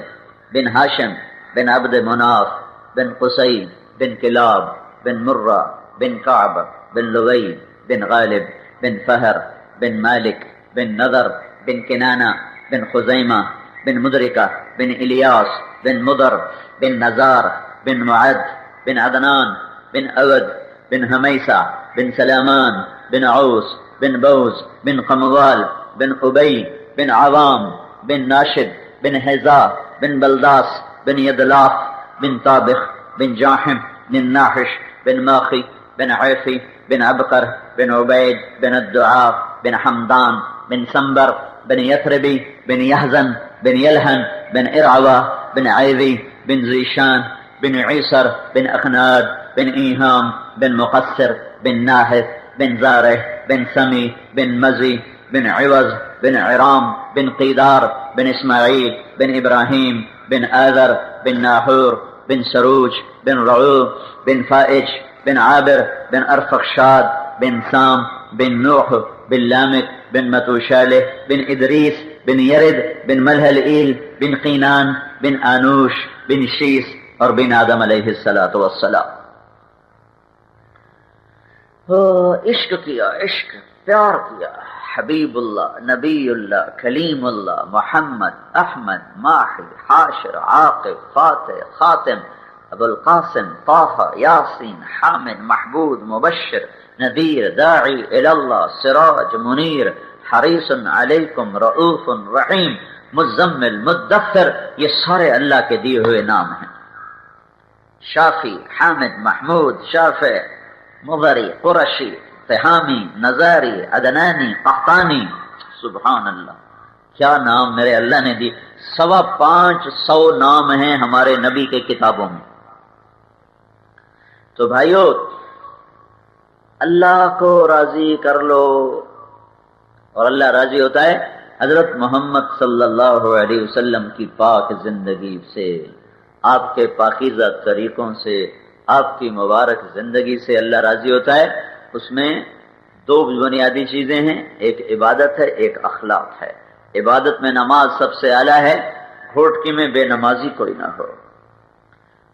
بن ہاشم بن عبد مناف بن قصی بن کلاب بن مرہ بن کعب بن لغی بن غالب بن فہر بن مالک بن نضر بن کنانہ بن خزیمہ بن مدرکہ بن الیاس بن مضر بن نزار بن معد بن عدنان بن عود بن حمیسہ بن سلامان بن عوس بن بوز بن قموال بن ابی بن عوام بن ناشد بن حزا بن بلداس بن یدلاف بن طابخ بن جاحم بن ناحش بن ماخی بن عیفی بن عبقر بن عبید بن الدعاف بن حمدان بن سنبر بن یثربی بن یحزن بن یلحن بن ارعوہ بن عیوی بن زیشان بن عیسر بن اخناد بن ایہام بن مقصر بن ناحث بن زارح بن سمی بن مزی بن عوض بن عرام بن قیدار بن اسماعیل بن ابراہیم بن آذر بن ناحور بن سروج بن رعو بن فائج بن عابر بن ارفخشاد بن سام بن نوح بن لامک بن متوشالح بن ادریس بن یرد بن ملہلئیل بن قینان بن آنوش بن شیس اور بن آدم علیہ السلام. عشق کیا، عشق پیار کیا. حبیب اللہ، نبی اللہ، کلیم اللہ، محمد، احمد، ماحی، حاشر، عاقب، فاتح، خاتم، ابو القاسم، طه، یاسین، حامد، محبود، مبشر، نذیر، داعی اللہ، سراج، منیر، حریص علیکم، رؤوف رحیم، مزمل، مدثر، یہ سارے اللہ کے دیے ہوئے نام ہیں. شافی، حامد، محمود، شافع، مضری، قرشی، تہامی، نزاری، عدنانی، قحطانی. سبحان اللہ، کیا نام میرے اللہ نے دی. 525 نام ہیں ہمارے نبی کے کتابوں میں. تو بھائیو، اللہ کو راضی کر لو اور اللہ راضی ہوتا ہے حضرت محمد صلی اللہ علیہ وسلم کی پاک زندگی سے، آپ کے پاکیزہ طریقوں سے، آپ کی مبارک زندگی سے اللہ راضی ہوتا ہے. اس میں 2 بنیادی چیزیں ہیں، ایک عبادت ہے، ایک اخلاق ہے. عبادت میں نماز سب سے اعلیٰ ہے، گھوٹکی میں بے نمازی کوئی نہ ہو.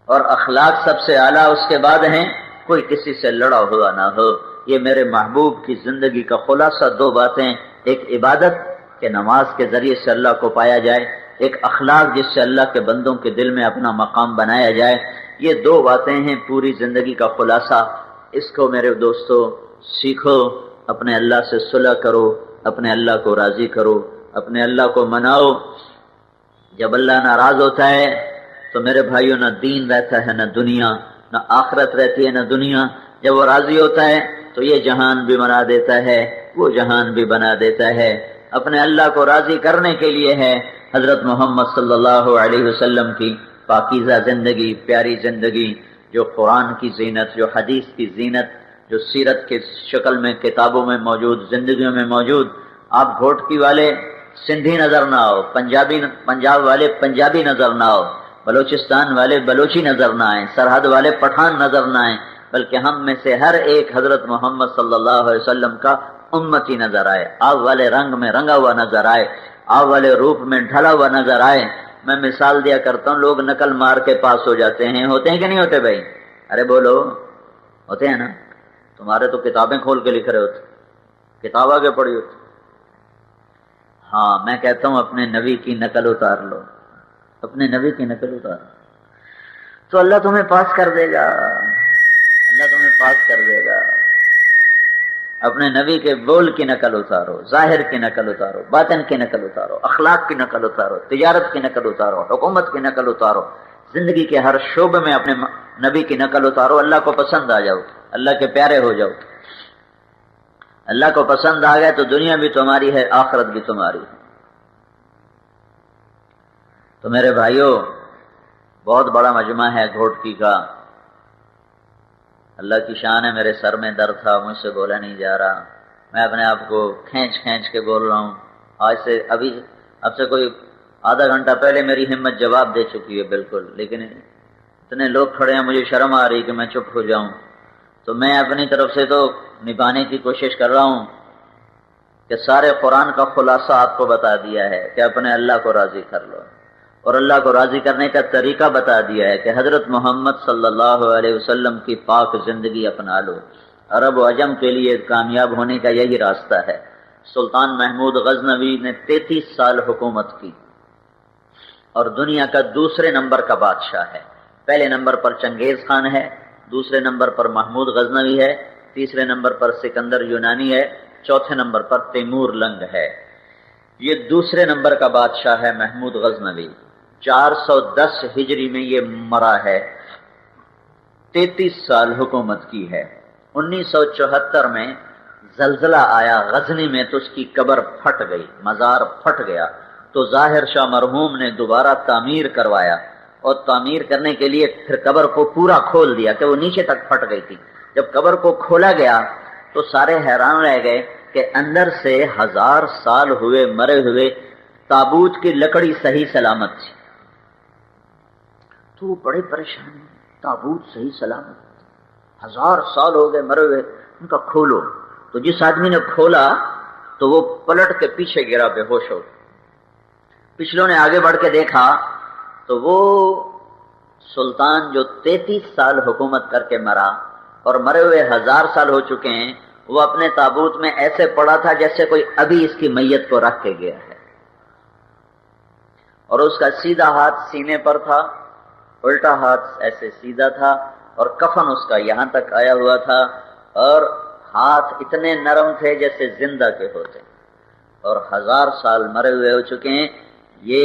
اور اخلاق سب سے اعلیٰ اس کے بعد ہیں، کوئی کسی سے لڑا ہوا نہ ہو. یہ میرے محبوب کی زندگی کا خلاصہ 2 باتیں، ایک عبادت کہ نماز کے ذریعے سے اللہ کو پایا جائے، ایک اخلاق جس سے اللہ کے بندوں کے دل میں اپنا مقام بنایا جائے. یہ 2 باتیں ہیں پوری زندگی کا خلاصہ. اس کو میرے دوستو سیکھو، اپنے اللہ سے صلح کرو، اپنے اللہ کو راضی کرو، اپنے اللہ کو مناؤ. جب اللہ ناراض ہوتا ہے تو میرے بھائیوں نہ دین رہتا ہے، نہ دنیا، نہ آخرت رہتی ہے، نہ دنیا. جب وہ راضی ہوتا ہے تو یہ جہان بھی بنا دیتا ہے، وہ جہان بھی بنا دیتا ہے. اپنے اللہ کو راضی کرنے کے لیے ہے حضرت محمد صلی اللہ علیہ وسلم کی پاکیزہ زندگی، پیاری زندگی، جو قرآن کی زینت، جو حدیث کی زینت، جو سیرت کی شکل میں کتابوں میں موجود، زندگیوں میں موجود. آپ گھوٹکی والے سندھی نظر نہ آؤ، پنجاب والے پنجابی نظر نہ آؤ، بلوچستان والے بلوچی نظر نہ آئیں، سرحد والے پٹھان نظر نہ آئیں، بلکہ ہم میں سے ہر ایک حضرت محمد صلی اللہ علیہ وسلم کا امتی نظر آئے. آپ والے رنگ میں رنگا ہوا نظر آئے، آپ والے روپ میں ڈھلا ہوا نظر آئے. میں مثال دیا کرتا ہوں، لوگ نقل مار کے پاس ہو جاتے ہیں، ہوتے ہیں کہ نہیں ہوتے بھائی؟ ارے بولو، ہوتے ہیں نا؟ تمہارے تو کتابیں کھول کے لکھ رہے ہوتے، کتاب آگے پڑھی ہوتی. ہاں، میں کہتا ہوں اپنے نبی کی نقل اتار لو، اپنے نبی کی نقل اتار تو اللہ تمہیں پاس کر دے گا، اللہ تمہیں پاس کر دے گا. اپنے نبی کے بول کی نقل اتارو، ظاہر کی نقل اتارو، باطن کی نقل اتارو، اخلاق کی نقل اتارو، تجارت کی نقل اتارو، حکومت کی نقل اتارو، زندگی کے ہر شعبے میں اپنے نبی کی نقل اتارو. اللہ کو پسند آ جاؤ، اللہ کے پیارے ہو جاؤ. اللہ کو پسند آ گئے تو دنیا بھی تمہاری ہے، آخرت بھی تمہاری ہے. تو میرے بھائیوں، بہت بڑا مجمع ہے گھوٹکی کا. اللہ کی شان ہے، میرے سر میں درد تھا، مجھ سے بولا نہیں جا رہا. میں اپنے آپ کو کھینچ کے بول رہا ہوں. آج سے اب سے کوئی آدھا گھنٹہ پہلے میری ہمت جواب دے چکی ہے بالکل، لیکن اتنے لوگ کھڑے ہیں، مجھے شرم آ رہی کہ میں چپ ہو جاؤں. تو میں اپنی طرف سے تو نبھانے کی کوشش کر رہا ہوں کہ سارے قرآن کا خلاصہ آپ کو بتا دیا ہے کہ اپنے اللہ کو راضی کر لو، اور اللہ کو راضی کرنے کا طریقہ بتا دیا ہے کہ حضرت محمد صلی اللہ علیہ وسلم کی پاک زندگی اپنا لو. عرب و عجم کے لیے کامیاب ہونے کا یہی راستہ ہے. سلطان محمود غزنوی نے 33 سال حکومت کی اور دنیا کا 2 نمبر کا بادشاہ ہے. پہلے نمبر پر چنگیز خان ہے، 2 نمبر پر محمود غزنوی ہے، 3 نمبر پر سکندر یونانی ہے، 4 نمبر پر تیمور لنگ ہے. یہ 2 نمبر کا بادشاہ ہے محمود غزنوی. 410 ہجری میں یہ مرا ہے، 33 سال حکومت کی ہے. 1974 میں زلزلہ آیا غزنی میں تو اس کی قبر پھٹ گئی، مزار پھٹ گیا. تو ظاہر شاہ مرحوم نے دوبارہ تعمیر کروایا، اور تعمیر کرنے کے لیے پھر قبر کو پورا کھول دیا کہ وہ نیچے تک پھٹ گئی تھی. جب قبر کو کھولا گیا تو سارے حیران رہ گئے کہ اندر سے 1000 سال ہوئے مرے ہوئے تابوت کی لکڑی صحیح سلامت تھی. تو وہ بڑے پریشان ہیں، تابوت صحیح سلامت 1000 سال ہو گئے مرے ہوئے، ان کا کھولو. تو جس آدمی نے کھولا تو وہ پلٹ کے پیچھے گرا بے ہوش ہو. پچھلوں نے آگے بڑھ کے دیکھا تو وہ سلطان جو 33 سال حکومت کر کے مرا اور مرے ہوئے 1000 سال ہو چکے ہیں، وہ اپنے تابوت میں ایسے پڑا تھا جیسے کوئی ابھی اس کی میت کو رکھ کے گیا ہے. اور اس کا سیدھا ہاتھ سینے پر تھا، الٹا ہاتھ ایسے سیدھا تھا، اور کفن اس کا یہاں تک آیا ہوا تھا، اور ہاتھ اتنے نرم تھے جیسے زندہ کے ہوتے، اور 1000 سال مرے ہوئے ہو چکے ہیں. یہ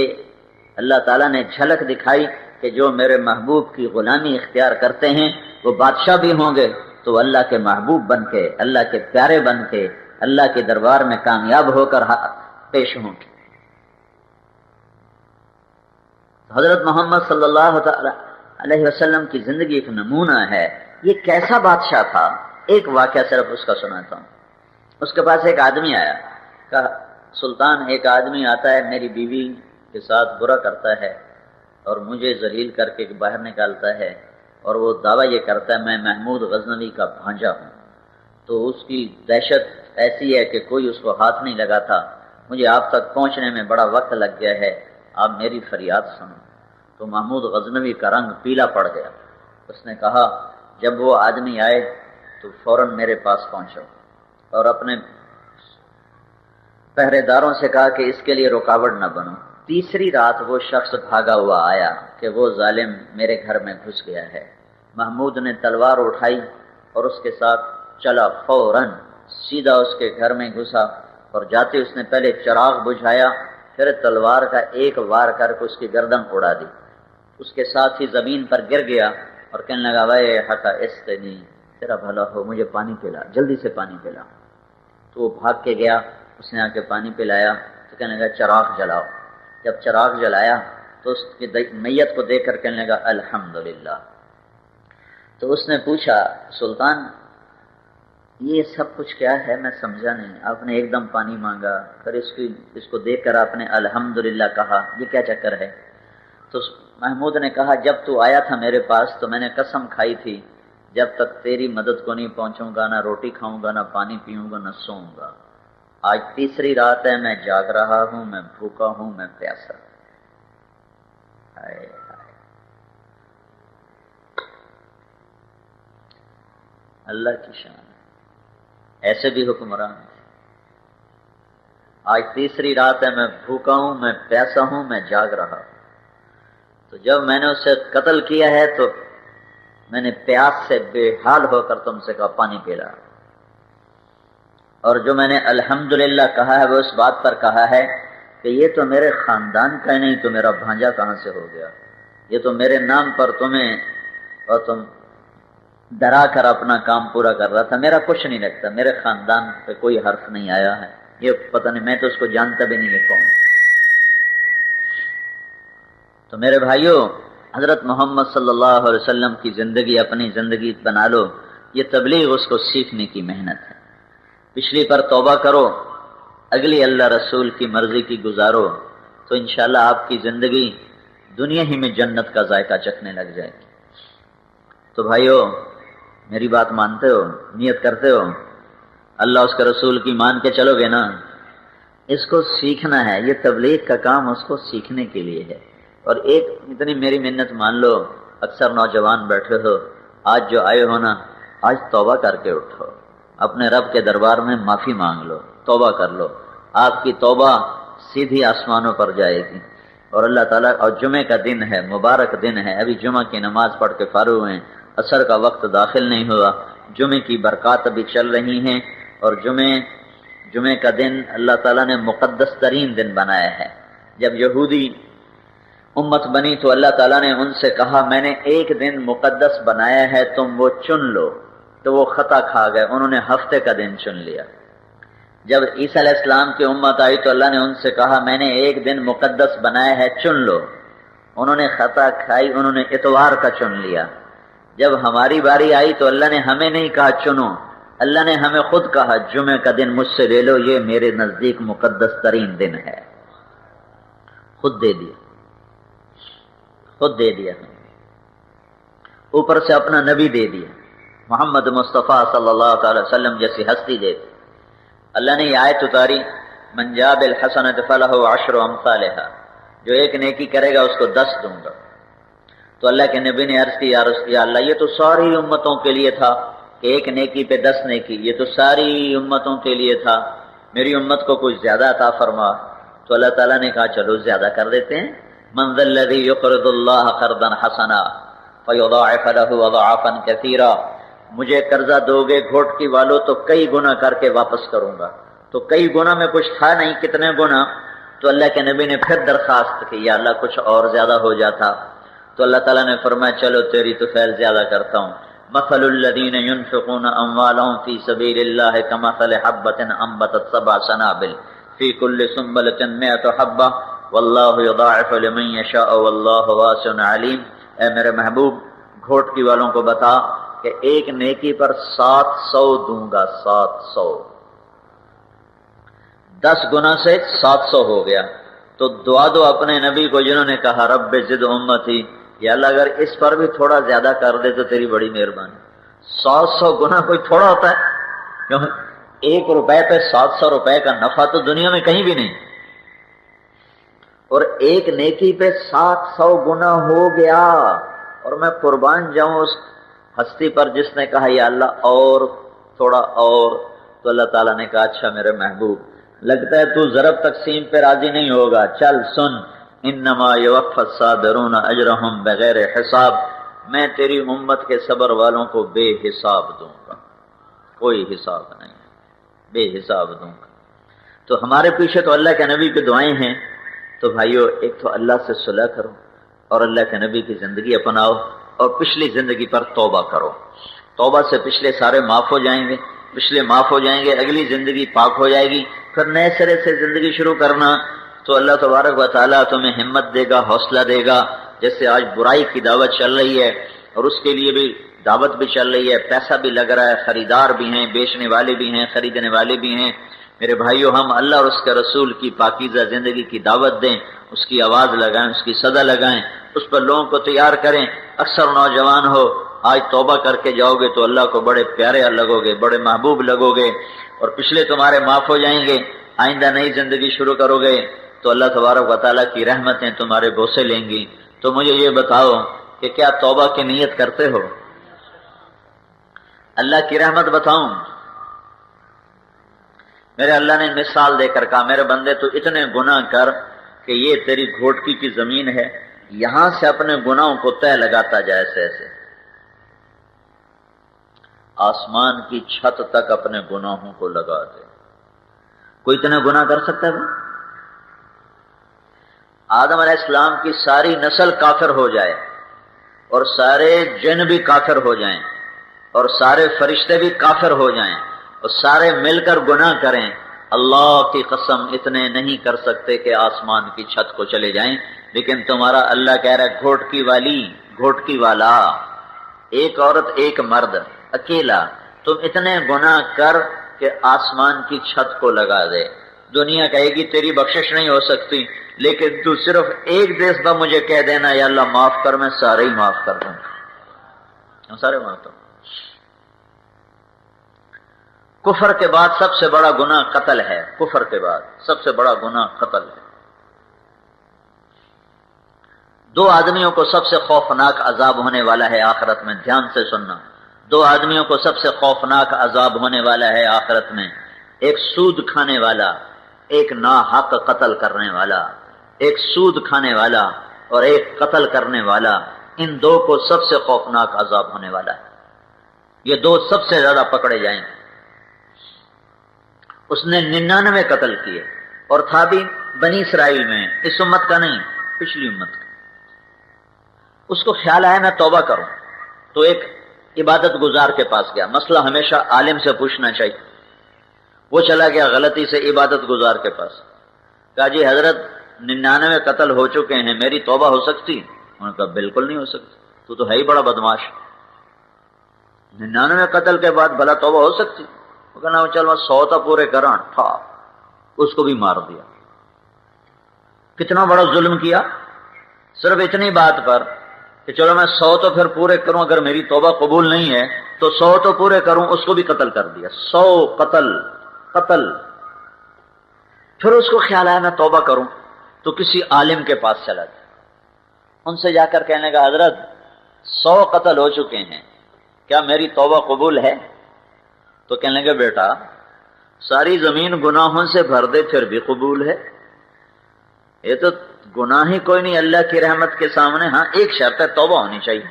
اللہ تعالیٰ نے جھلک دکھائی کہ جو میرے محبوب کی غلامی اختیار کرتے ہیں وہ بادشاہ بھی ہوں گے تو اللہ کے محبوب بن کے، اللہ کے پیارے بن کے، اللہ کے دربار میں کامیاب ہو کر پیش ہوں گے. حضرت محمد صلی اللہ علیہ وسلم کی زندگی ایک نمونہ ہے. یہ کیسا بادشاہ تھا، ایک واقعہ صرف اس کا سناتا ہوں. اس کے پاس ایک آدمی آیا، کہا سلطان ایک آدمی آتا ہے میری بیوی کے ساتھ برا کرتا ہے اور مجھے ذلیل کر کے باہر نکالتا ہے، اور وہ دعویٰ یہ کرتا ہے میں محمود غزنوی کا بھانجا ہوں. تو اس کی دہشت ایسی ہے کہ کوئی اس کو ہاتھ نہیں لگاتا. مجھے آپ تک پہنچنے میں بڑا وقت لگ گیا ہے، آپ میری فریاد سنو. تو محمود غزنوی کا رنگ پیلا پڑ گیا. اس نے کہا جب وہ آدمی آئے تو فوراً میرے پاس پہنچو، اور اپنے پہرے داروں سے کہا کہ اس کے لیے رکاوٹ نہ بنو. تیسری رات وہ شخص بھاگا ہوا آیا کہ وہ ظالم میرے گھر میں گھس گیا ہے. محمود نے تلوار اٹھائی اور اس کے ساتھ چلا، فوراً سیدھا اس کے گھر میں گھسا، اور جاتے اس نے پہلے چراغ بجھایا، پھر تلوار کا ایک وار کر کے اس کی گردن اڑا دی. اس کے ساتھ ہی زمین پر گر گیا اور کہنے لگا وے حقا استنی، تیرا بھلا ہو، مجھے پانی پلا، جلدی سے پانی پلا. تو وہ بھاگ کے گیا، اس نے آ کے پانی پلایا. تو کہنے لگا چراغ جلاؤ. جب چراغ جلایا تو اس کی میت کو دیکھ کر کہنے لگا الحمدللہ. تو اس نے پوچھا سلطان یہ سب کچھ کیا ہے، میں سمجھا نہیں. آپ نے ایک دم پانی مانگا، پھر اس کو دیکھ کر آپ نے الحمدللہ کہا، یہ کیا چکر ہے؟ تو محمود نے کہا جب تو آیا تھا میرے پاس تو میں نے قسم کھائی تھی جب تک تیری مدد کو نہیں پہنچوں گا نہ روٹی کھاؤں گا، نہ پانی پیوں گا، نہ سوؤں گا. آج تیسری رات ہے، میں جاگ رہا ہوں، میں بھوکا ہوں، میں پیاسا. ہائے ہائے، اللہ کی شان. ایسے بھی حکمران. آج تیسری رات ہے، میں بھوکا ہوں، میں پیاسا ہوں، میں جاگ رہا ہوں. تو جب میں نے اسے قتل کیا ہے تو میں نے پیاس سے بے حال ہو کر تم سے کہا پانی پلا. اور جو میں نے الحمدللہ کہا ہے وہ اس بات پر کہا ہے کہ یہ تو میرے خاندان کا ہی نہیں تو میرا بھانجا کہاں سے ہو گیا. یہ تو میرے نام پر تمہیں اور تم ڈرا کر اپنا کام پورا کر رہا تھا. میرا کچھ نہیں لگتا، میرے خاندان پہ کوئی حرف نہیں آیا ہے. یہ پتہ نہیں، میں تو اس کو جانتا بھی نہیں ہے کون. تو میرے بھائیوں، حضرت محمد صلی اللہ علیہ وسلم کی زندگی اپنی زندگی بنا لو. یہ تبلیغ اس کو سیکھنے کی محنت ہے. پچھلی پر توبہ کرو، اگلی اللہ رسول کی مرضی کی گزارو، تو انشاءاللہ آپ کی زندگی دنیا ہی میں جنت کا ذائقہ چکھنے لگ جائے گی. تو بھائیو میری بات مانتے ہو، نیت کرتے ہو، اللہ اس کے رسول کی مان کے چلو گے نا؟ اس کو سیکھنا ہے. یہ تبلیغ کا کام اس کو سیکھنے کے لیے ہے. اور ایک اتنی میری منت مان لو، اکثر نوجوان بیٹھے ہو، آج جو آئے ہو نا، آج توبہ کر کے اٹھو، اپنے رب کے دربار میں معافی مانگ لو، توبہ کر لو. آپ کی توبہ سیدھی آسمانوں پر جائے گی. اور اللہ تعالیٰ، اور جمعے کا دن ہے، مبارک دن ہے. ابھی جمعہ کی نماز پڑھ کے فارغ ہوئے ہیں، عصر کا وقت داخل نہیں ہوا. جمعے کی برکات ابھی چل رہی ہیں. اور جمعے کا دن اللہ تعالیٰ نے مقدس ترین دن بنایا ہے. جب یہودی امت بنی تو اللہ تعالیٰ نے ان سے کہا میں نے ایک دن مقدس بنایا ہے، تم وہ چن لو. تو وہ خطا کھا گئے، انہوں نے ہفتے کا دن چن لیا. جب عیسیٰ علیہ السلام کی امت آئی تو اللہ نے ان سے کہا میں نے ایک دن مقدس بنایا ہے، چن لو. انہوں نے خطا کھائی، انہوں نے اتوار کا چن لیا. جب ہماری باری آئی تو اللہ نے ہمیں نہیں کہا چنو، اللہ نے ہمیں خود کہا جمعہ کا دن مجھ سے لے لو، یہ میرے نزدیک مقدس ترین دن ہے، خود دے دیا، خود دے دیا، اوپر سے اپنا نبی دے دیا، محمد مصطفیٰ صلی اللہ تعالی وسلم جیسی ہستی دے دی۔ اللہ نے یہ آیت اتاری من جاء بالحسنۃ فلہ عشر امثالھا، جو ایک نیکی کرے گا اس کو 10 دوں گا۔ تو اللہ کے نبی نے عرض کی یا اللہ یہ تو ساری امتوں کے لیے تھا کہ ایک نیکی پہ 10 نیکی، یہ تو ساری امتوں کے لیے تھا، میری امت کو کچھ زیادہ عطا فرما۔ تو اللہ تعالیٰ نے کہا چلو زیادہ کر دیتے ہیں، من ذا الذی یقرض اللہ قرضا حسنا فیضاعف له اضعافا کثیرا، مجھے قرضہ دو گے گھوٹکی والو تو کئی گنا کر کے واپس کروں گا۔ تو کئی گنا میں کچھ تھا نہیں، کتنے گنا؟ تو اللہ کے نبی نے پھر درخواست کی یا اللہ کچھ اور زیادہ ہو جاتا۔ تو اللہ تعالیٰ نے فرمایا چلو تیری تو خیر زیادہ کرتا ہوں، مثل الذین ينفقون اموالهم فی سبیل اللہ کمثل حبۃ انبتت 7 سنابل فی کل سنبلۃ 100 حبۃ واللہ یضاعف لمن یشاء واللہ واسع علیم۔ اے میرے محبوب گھوٹکی والوں کو بتا کہ ایک نیکی پر 700 دوں گا، 700، 10 گنا سے 700 ہو گیا۔ تو دعا دو اپنے نبی کو جنہوں نے کہا رب زد امتی، یا اللہ اگر اس پر بھی تھوڑا زیادہ کر دے تو تیری بڑی مہربانی۔ 700 گنا کوئی تھوڑا ہوتا ہے؟ کیوں 1 روپے پہ 700 روپے کا نفع تو دنیا میں کہیں بھی نہیں، اور ایک نیکی پہ 700 گنا ہو گیا۔ اور میں قربان جاؤں اس ہستی پر جس نے کہا یا اللہ اور تھوڑا اور۔ تو اللہ تعالیٰ نے کہا اچھا میرے محبوب لگتا ہے تو ضرب تقسیم پہ راضی نہیں ہوگا، چل سن، انما یوفی الصابرون اجرہم بغیر حساب، میں تیری امت کے صبر والوں کو بے حساب دوں گا، کوئی حساب نہیں، بے حساب دوں گا۔ تو ہمارے پیچھے تو اللہ کے نبی کی دعائیں ہیں، تو بھائیو ایک تو اللہ سے صلح کرو اور اللہ کے نبی کی زندگی اپناؤ، اور پچھلی زندگی پر توبہ کرو۔ توبہ سے پچھلے سارے معاف ہو جائیں گے، پچھلے معاف ہو جائیں گے، اگلی زندگی پاک ہو جائے گی، پھر نئے سرے سے زندگی شروع کرنا۔ تو اللہ تبارک و تعالیٰ تمہیں ہمت دے گا، حوصلہ دے گا۔ جیسے آج برائی کی دعوت چل رہی ہے اور اس کے لیے بھی دعوت بھی چل رہی ہے، پیسہ بھی لگ رہا ہے، خریدار بھی ہیں، بیچنے والے بھی ہیں، خریدنے والے بھی ہیں۔ میرے بھائیو ہم اللہ اور اس کے رسول کی پاکیزہ زندگی کی دعوت دیں، اس کی آواز لگائیں، اس کی صدا لگائیں، اس پر لوگوں کو تیار کریں۔ اکثر نوجوان ہو آج توبہ کر کے جاؤ گے تو اللہ کو بڑے پیارے لگو گے، بڑے محبوب لگو گے، اور پچھلے تمہارے معاف ہو جائیں گے، آئندہ نئی زندگی شروع کرو گے تو اللہ تبارک و تعالیٰ کی رحمتیں تمہارے بوسے لیں گی۔ تو مجھے یہ بتاؤ کہ کیا توبہ کی نیت کرتے ہو؟ اللہ کی رحمت بتاؤں، میرے اللہ نے مثال دے کر کہا میرے بندے تو اتنے گناہ کر کہ یہ تیری گھوٹکی کی زمین ہے، یہاں سے اپنے گناہوں کو تہ لگاتا جائے، ایسے ایسے آسمان کی چھت تک اپنے گناہوں کو لگا دے۔ کوئی اتنے گناہ کر سکتا ہے؟ آدم علیہ السلام کی ساری نسل کافر ہو جائے اور سارے جن بھی کافر ہو جائیں اور سارے فرشتے بھی کافر ہو جائیں اور سارے مل کر گناہ کریں، اللہ کی قسم اتنے نہیں کر سکتے کہ آسمان کی چھت کو چلے جائیں۔ لیکن تمہارا اللہ کہہ رہا ہے گھوٹکی والی، گھوٹکی والا، ایک عورت ایک مرد اکیلا، تم اتنے گناہ کر کہ آسمان کی چھت کو لگا دے۔ دنیا کہے گی تیری بخشش نہیں ہو سکتی، لیکن تو صرف ایک دفعہ مجھے کہہ دینا یا اللہ معاف کر، میں سارے ہی معاف کر دوں گا، سارے معاف کر۔ کفر کے بعد سب سے بڑا گناہ قتل ہے، کفر کے بعد سب سے بڑا گناہ قتل ہے۔ 2 آدمیوں کو سب سے خوفناک عذاب ہونے والا ہے آخرت میں، دھیان سے سننا۔ 2 آدمیوں کو سب سے خوفناک عذاب ہونے والا ہے آخرت میں، ایک سود کھانے والا، ایک ناحق قتل کرنے والا، ایک سود کھانے والا اور ایک قتل کرنے والا، ان 2 کو سب سے خوفناک عذاب ہونے والا ہے۔ یہ 2 سب سے زیادہ پکڑے جائیں گے۔ اس نے 99 قتل کیے اور تھا بھی بنی اسرائیل میں، اس امت کا نہیں، پچھلی امت کا۔ اس کو خیال آیا میں توبہ کروں، تو ایک عبادت گزار کے پاس گیا۔ مسئلہ ہمیشہ عالم سے پوچھنا چاہیے۔ وہ چلا گیا غلطی سے عبادت گزار کے پاس، کہا جی حضرت 99 قتل ہو چکے ہیں، میری توبہ ہو سکتی؟ انہوں نے کہا بالکل نہیں ہو سکتی، تو ہے ہی بڑا بدماش۔ 99 قتل کے بعد بھلا توبہ ہو سکتی؟ وہ کہنا چل میں 100 تا پورے کراں تھا، اس کو بھی مار دیا۔ کتنا بڑا ظلم کیا صرف اتنی بات پر کہ چلو میں 100 تو پھر پورے کروں، اگر میری توبہ قبول نہیں ہے تو 100 تو پورے کروں، اس کو بھی قتل کر دیا۔ 100 قتل۔ پھر اس کو خیال آیا میں توبہ کروں تو کسی عالم کے پاس چلا گیا، ان سے جا کر کہنے کا حضرت 100 قتل ہو چکے ہیں، کیا میری توبہ قبول ہے؟ تو کہنے لگے بیٹا ساری زمین گناہوں سے بھر دے پھر بھی قبول ہے، یہ تو گناہ ہی کوئی نہیں اللہ کی رحمت کے سامنے۔ ہاں ایک شرط ہے، توبہ ہونی چاہیے،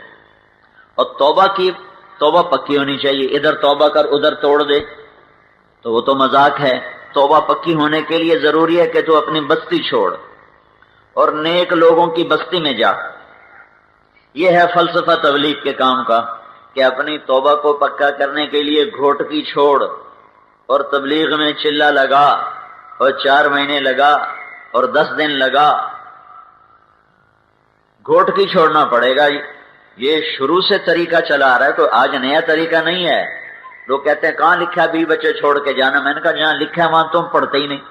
اور توبہ پکی ہونی چاہیے۔ ادھر توبہ کر ادھر توڑ دے تو وہ تو مذاق ہے۔ توبہ پکی ہونے کے لیے ضروری ہے کہ تو اپنی بستی چھوڑ اور نیک لوگوں کی بستی میں جا۔ یہ ہے فلسفہ تبلیغ کے کام کا کہ اپنی توبہ کو پکا کرنے کے لیے گھوٹکی چھوڑ اور تبلیغ میں چلہ لگا، اور 4 مہینے لگا اور 10 دن لگا، گھوٹکی چھوڑنا پڑے گا۔ یہ شروع سے طریقہ چلا آ رہا ہے، تو آج نیا طریقہ نہیں ہے۔ لوگ کہتے ہیں کہاں لکھا ہے 20 بچے چھوڑ کے جانا؟ میں نے کہا جہاں لکھا ہے وہاں تم پڑھتے ہی نہیں۔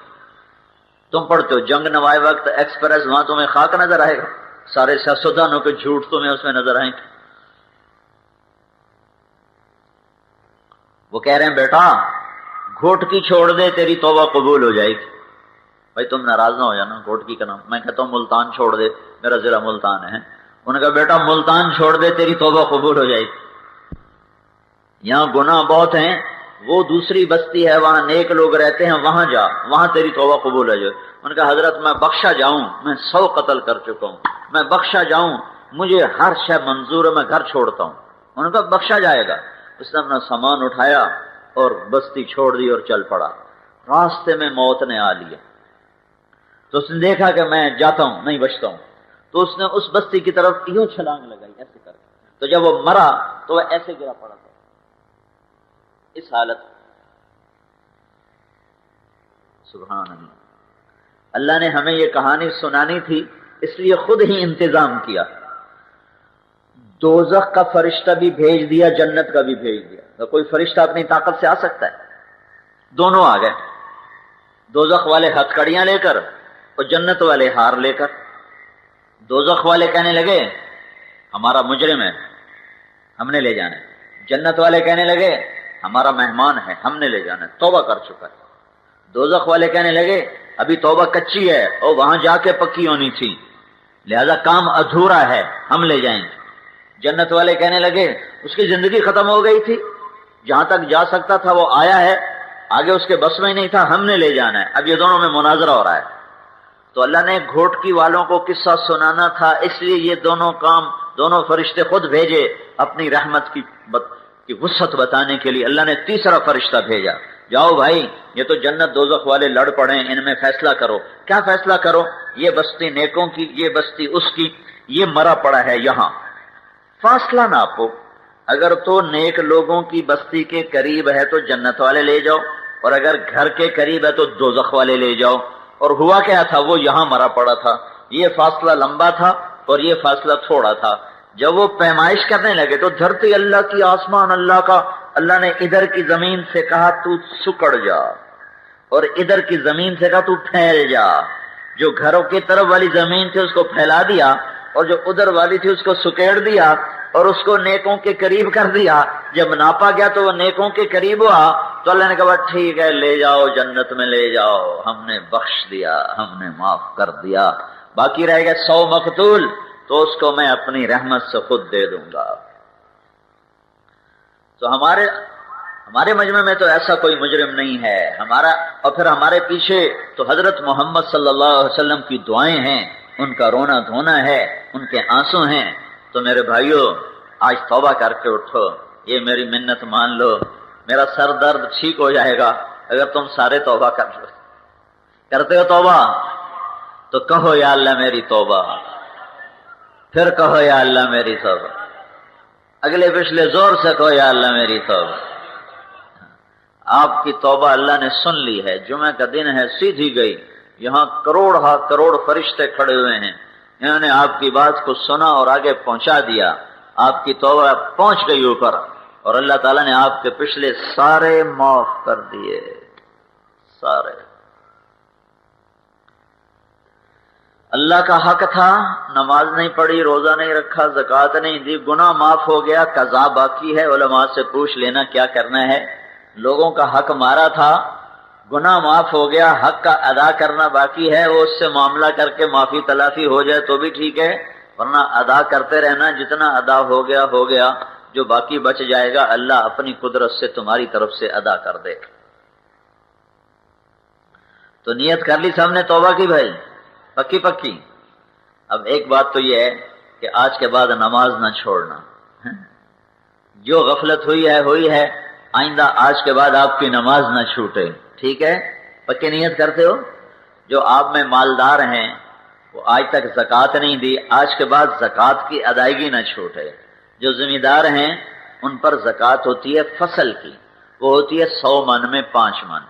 تم پڑھتے ہو جنگ نوائے وقت ایکسپریس، وہاں تمہیں خاک نظر آئے گا، سارے سیاستدانوں کے جھوٹ تمہیں اس میں نظر آئیں گے۔ وہ کہہ رہے ہیں بیٹا گھوٹکی چھوڑ دے تیری توبہ قبول ہو جائے گی۔ بھائی تم ناراض نہ ہو جانا، گھوٹکی کا نام میں کہتا ہوں ملتان چھوڑ دے، میرا ضلع ملتان ہے۔ انہوں نے کہا بیٹا ملتان چھوڑ دے تیری توبہ قبول ہو جائے گی۔ یہاں گناہ بہت ہیں، وہ دوسری بستی ہے وہاں نیک لوگ رہتے ہیں، وہاں جا، وہاں تیری توبہ قبول ہو جائے۔ انہوں نے کہا حضرت میں بخشا جاؤں، میں 100 قتل کر چکا ہوں، میں بخشا جاؤں، مجھے ہر شے منظور ہے، میں گھر چھوڑتا ہوں۔ انہوں نے کہا بخشا جائے گا۔ اس نے اپنا سامان اٹھایا اور بستی چھوڑ دی اور چل پڑا۔ راستے میں موت نے آ لیا تو اس نے دیکھا کہ میں جاتا ہوں، نہیں بچتا ہوں، تو اس نے اس بستی کی طرف یوں چھلانگ لگائی ایسے کر کے۔ تو جب وہ مرا تو وہ ایسے گرا پڑا تھا اس حالت۔ سبحان اللہ، اللہ نے ہمیں یہ کہانی سنانی تھی اس لیے خود ہی انتظام کیا، دوزخ کا فرشتہ بھی بھیج دیا، جنت کا بھی بھیج دیا۔ تو کوئی فرشتہ اپنی طاقت سے آ سکتا ہے؟ دونوں آ گئے، دوزخ والے ہتھکڑیاں لے کر اور جنت والے ہار لے کر۔ دوزخ والے کہنے لگے ہمارا مجرم ہے، ہم نے لے جانا ہے۔ جنت والے کہنے لگے ہمارا مہمان ہے، ہم نے لے جانا ہے، توبہ کر چکا ہے۔ دوزخ والے کہنے لگے ابھی توبہ کچی ہے اور وہاں جا کے پکی ہونی تھی، لہذا کام ادھورا ہے، ہم لے جائیں گے۔ جنت والے کہنے لگے اس کی زندگی ختم ہو گئی تھی، جہاں تک جا سکتا تھا وہ آیا ہے، آگے اس کے بس میں نہیں تھا، ہم نے لے جانا ہے۔ اب یہ دونوں میں مناظرہ ہو رہا ہے۔ تو اللہ نے گھوٹکی والوں کو قصہ سنانا تھا، اس لیے یہ دونوں فرشتے خود بھیجے اپنی رحمت کی وسعت بتانے کے لیے۔ اللہ نے تیسرا فرشتہ بھیجا، جاؤ بھائی یہ تو جنت دوزخ والے لڑ پڑے ہیں، ان میں فیصلہ کرو۔ کیا فیصلہ کرو؟ یہ بستی نیکوں کی، یہ بستی اس کی، یہ مرا پڑا ہے یہاں، فاصلہ ناپو۔ اگر تو نیک لوگوں کی بستی کے قریب ہے تو جنت والے لے جاؤ، اور اگر گھر کے قریب ہے تو دوزخ والے لے جاؤ۔ اور ہوا کیا تھا، وہ یہاں مرا پڑا تھا، یہ فاصلہ لمبا تھا اور یہ فاصلہ تھوڑا تھا۔ جب وہ پیمائش کرنے لگے تو دھرتی اللہ کی، آسمان اللہ کا، اللہ نے ادھر کی زمین سے کہا تو سکڑ جا، اور ادھر کی زمین سے کہا تو پھیل جا۔ جو گھروں کی طرف والی زمین تھی اس کو پھیلا دیا، اور جو ادھر والی تھی اس کو سکیڑ دیا اور اس کو نیکوں کے قریب کر دیا۔ جب ناپا گیا تو وہ نیکوں کے قریب ہوا تو اللہ نے کہا ٹھیک ہے لے جاؤ، جنت میں لے جاؤ، ہم نے بخش دیا، ہم نے معاف کر دیا۔ باقی رہ گئے 100 مقتول، تو اس کو میں اپنی رحمت سے خود دے دوں گا۔ تو ہمارے مجمع میں تو ایسا کوئی مجرم نہیں ہے اور پھر ہمارے پیچھے تو حضرت محمد صلی اللہ علیہ وسلم کی دعائیں ہیں، ان کا رونا دھونا ہے، ان کے آنسو ہیں۔ تو میرے بھائیو آج توبہ کر کے اٹھو، یہ میری منت مان لو، میرا سر درد ٹھیک ہو جائے گا اگر تم سارے توبہ کر لو۔ کرتے ہو توبہ؟ تو کہو یا اللہ میری توبہ، پھر کہو یا اللہ میری توبہ، اگلے پچھلے زور سے کہو یا اللہ میری توبہ۔ آپ کی توبہ اللہ نے سن لی ہے، جمعہ کا دن ہے، سیدھی گئی، یہاں کروڑ فرشتے کھڑے ہوئے ہیں، انہوں نے آپ کی بات کو سنا اور آگے پہنچا دیا، آپ کی توبہ پہنچ گئی اوپر، اور اللہ تعالیٰ نے آپ کے پچھلے سارے معاف کر دیے، سارے۔ اللہ کا حق تھا، نماز نہیں پڑھی، روزہ نہیں رکھا، زکوٰۃ نہیں دی، گناہ معاف ہو گیا، قضا باقی ہے، علماء سے پوچھ لینا کیا کرنا ہے۔ لوگوں کا حق مارا تھا، گناہ معاف ہو گیا، حق کا ادا کرنا باقی ہے، وہ اس سے معاملہ کر کے معافی تلافی ہو جائے تو بھی ٹھیک ہے، ورنہ ادا کرتے رہنا، جتنا ادا ہو گیا ہو گیا، جو باقی بچ جائے گا اللہ اپنی قدرت سے تمہاری طرف سے ادا کر دے گا۔ تو نیت کر لی سب نے توبہ کی بھائی، پکی پکی۔ اب ایک بات تو یہ ہے کہ آج کے بعد نماز نہ چھوڑنا، جو غفلت ہوئی ہے، آئندہ آج کے بعد آپ کی نماز نہ چھوٹے، ٹھیک ہے؟ پکی نیت کرتے ہو؟ جو آپ میں مالدار ہیں وہ آج تک زکوٰۃ نہیں دی، آج کے بعد زکوٰۃ کی ادائیگی نہ چھوٹے۔ جو ذمہ دار ہیں ان پر زکوٰۃ ہوتی ہے فصل کی، وہ ہوتی ہے 100 من میں 5 من،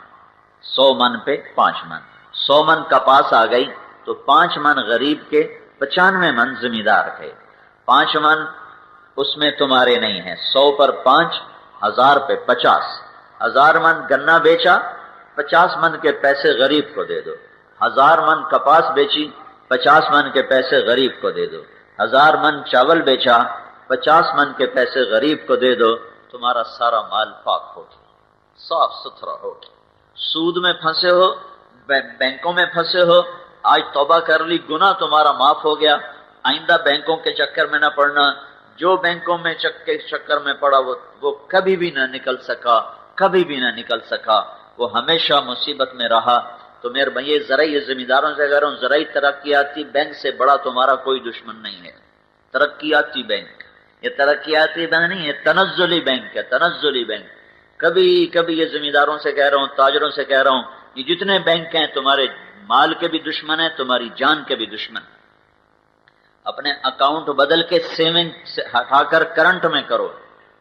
100 من پہ 5 من، 100 من کپاس آ گئی تو 5 من غریب کے، 95 من ذمہ دار کے، 5 من اس میں تمہارے نہیں ہیں، 100 پر 5، 1000 پہ 50، 1000 من گنا بیچا، 50 من کے پیسے غریب کو دے دو، 1000 من کپاس بیچی، 50 من کے پیسے غریب کو دے دو، 1000 من چاول بیچا، 50 من کے پیسے غریب کو دے دو، تمہارا سارا مال پاک ہو گیا، صاف ستھرا ہو گیا۔ سود میں پھنسے ہو، بینکوں میں پھنسے ہو، آج توبہ کر لی، گناہ تمہارا معاف ہو گیا، آئندہ بینکوں کے چکر میں نہ پڑنا۔ جو بینکوں میں چکر میں پڑا وہ کبھی بھی نہ نکل سکا، کبھی بھی نہ نکل سکا، وہ ہمیشہ مصیبت میں رہا۔ تو میرے بھائی زرعی ذمہ داروں سے کہہ رہا ہوں، زرعی ترقیاتی بینک سے بڑا تمہارا کوئی دشمن نہیں ہے۔ ترقیاتی بینک، یہ ترقیاتی بینک نہیں، یہ تنزلی بینک ہے، تنزلی بینک۔ کبھی کبھی یہ ذمہ داروں سے کہہ رہا ہوں، تاجروں سے کہہ رہا ہوں، یہ جتنے بینک ہیں تمہارے مال کے بھی دشمن ہیں، تمہاری جان کے بھی دشمن۔ اپنے اکاؤنٹ بدل کے سیونگ سے ہٹا کر کرنٹ میں کرو،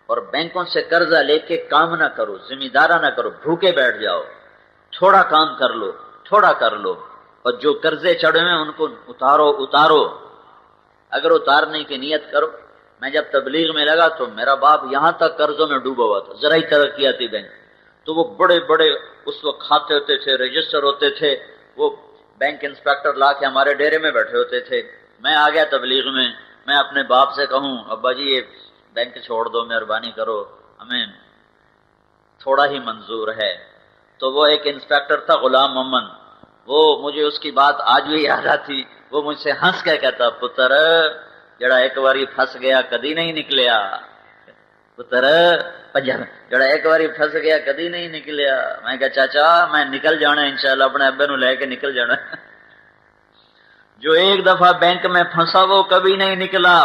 اور بینکوں سے قرضہ لے کے کام نہ کرو، ذمہ دارہ نہ کرو، بھوکے بیٹھ جاؤ، تھوڑا کام کر لو، تھوڑا کر لو، اور جو قرضے چڑھے ہیں ان کو اتارو۔ اگر اتارنے کی نیت کرو، میں جب تبلیغ میں لگا تو میرا باپ یہاں تک قرضوں میں ڈوبا ہوا تھا، زرعی ترقیاتی بینک، تو وہ بڑے بڑے اس وقت کھاتے ہوتے تھے، رجسٹر ہوتے تھے، وہ بینک انسپیکٹر لا کے ہمارے ڈیرے میں بیٹھے ہوتے تھے۔ میں آ گیا تبلیغ میں، میں اپنے باپ سے کہوں ابا جی یہ بینک چھوڑ دو، مہربانی کرو، ہمیں تھوڑا ہی منظور ہے۔ تو وہ ایک انسپیکٹر تھا غلام محمد، وہ مجھے اس کی بات آج بھی یاد آتی، وہ مجھ سے ہنس کے کہتا پتر جڑا ایک باری پھنس گیا کدی نہیں نکلیا، پتر جڑا ایک باری پھنس گیا کدی نہیں نکلیا۔ میں کہا چاچا میں نکل جانا انشاءاللہ، اپنے ابے نو لے کے نکل جانا۔ جو ایک دفعہ بینک میں پھنسا وہ کبھی نہیں نکلا۔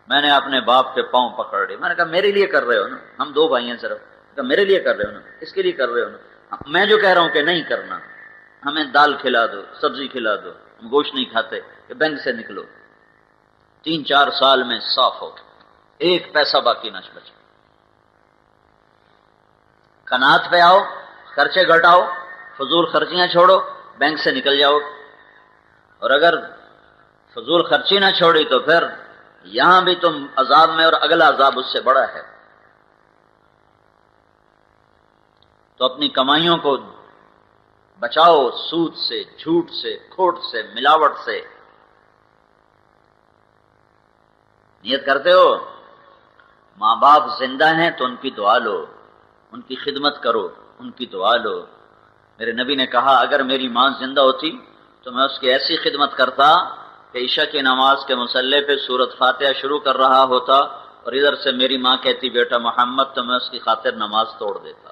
میں نے اپنے باپ کے پاؤں پکڑ لی، میں نے کہا میرے لیے کر رہے ہو نا، ہم 2 بھائی ہیں صرف، کہا میرے لیے کر رہے ہو نا، اس کے لیے کر رہے ہو نا، میں جو کہہ رہا ہوں کہ نہیں کرنا، ہمیں دال کھلا دو، سبزی کھلا دو، ہم گوشت نہیں کھاتے، کہ بینک سے نکلو۔ 3-4 سال میں صاف ہو، ایک پیسہ باقی نہ بچا۔ قناعت پہ آؤ، خرچے گھٹاؤ، فضول خرچیاں چھوڑو، بینک سے نکل جاؤ۔ اور اگر فضول خرچی نہ چھوڑی تو پھر یہاں بھی تم عذاب میں، اور اگلا عذاب اس سے بڑا ہے۔ تو اپنی کمائیوں کو بچاؤ سود سے، جھوٹ سے، کھوٹ سے، ملاوٹ سے۔ نیت کرتے ہو ماں باپ زندہ ہیں تو ان کی دعا لو، ان کی خدمت کرو، ان کی دعا لو۔ میرے نبی نے کہا اگر میری ماں زندہ ہوتی تو میں اس کی ایسی خدمت کرتا کہ عشاء کی نماز کے مصلی پہ سورۃ فاتحہ شروع کر رہا ہوتا اور ادھر سے میری ماں کہتی بیٹا محمد، تو میں اس کی خاطر نماز توڑ دیتا۔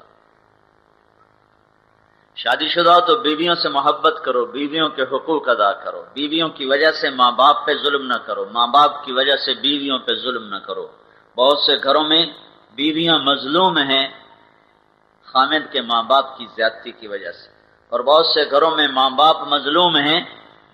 شادی شدہ تو بیویوں سے محبت کرو، بیویوں کے حقوق ادا کرو، بیویوں کی وجہ سے ماں باپ پہ ظلم نہ کرو، ماں باپ کی وجہ سے بیویوں پہ ظلم نہ کرو۔ بہت سے گھروں میں بیویاں مظلوم ہیں خامد کے ماں باپ کی زیادتی کی وجہ سے، اور بہت سے گھروں میں ماں باپ مظلوم ہیں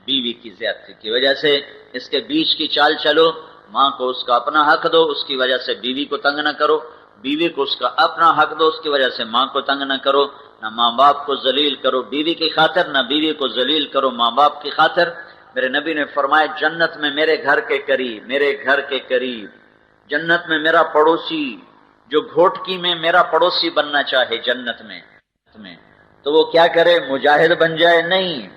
بیوی کی زیادتی کی وجہ سے۔ اس کے بیچ کی چال چلو، ماں کو اس کا اپنا حق دو، اس کی وجہ سے بیوی کو تنگ نہ کرو، بیوی کو اس کا اپنا حق دو، اس کی وجہ سے ماں کو تنگ نہ کرو، نہ ماں باپ کو ذلیل کرو بیوی کی خاطر، نہ بیوی کو ذلیل کرو ماں باپ کی خاطر۔ میرے نبی نے فرمایا جنت میں میرے گھر کے قریب، میرے گھر کے قریب، جنت میں میرا پڑوسی جو گھوٹکی میں میرا پڑوسی بننا چاہے جنت میں تو وہ کیا کرے؟ مجاہد بن جائے؟ نہیں،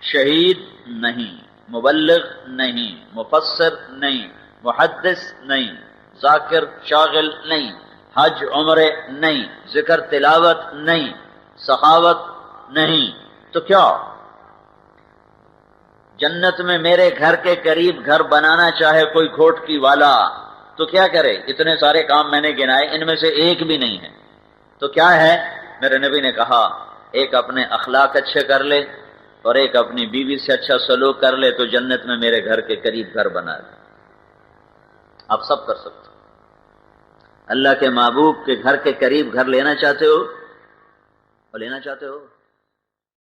شہید نہیں، مبلغ نہیں، مفسر نہیں، محدث نہیں، ذاکر شاغل نہیں، حج عمرے نہیں، ذکر تلاوت نہیں، سخاوت نہیں، تو کیا جنت میں میرے گھر کے قریب گھر بنانا چاہے کوئی گھوٹکی والا تو کیا کرے؟ اتنے سارے کام میں نے گنائے، ان میں سے ایک بھی نہیں ہے، تو کیا ہے؟ میرے نبی نے کہا ایک اپنے اخلاق اچھے کر لے اور ایک اپنی بیوی سے اچھا سلوک کر لے تو جنت میں میرے گھر کے قریب گھر بنا لے۔ آپ سب کر سکتے ہو۔ اللہ کے محبوب کے گھر کے قریب گھر لینا چاہتے ہو؟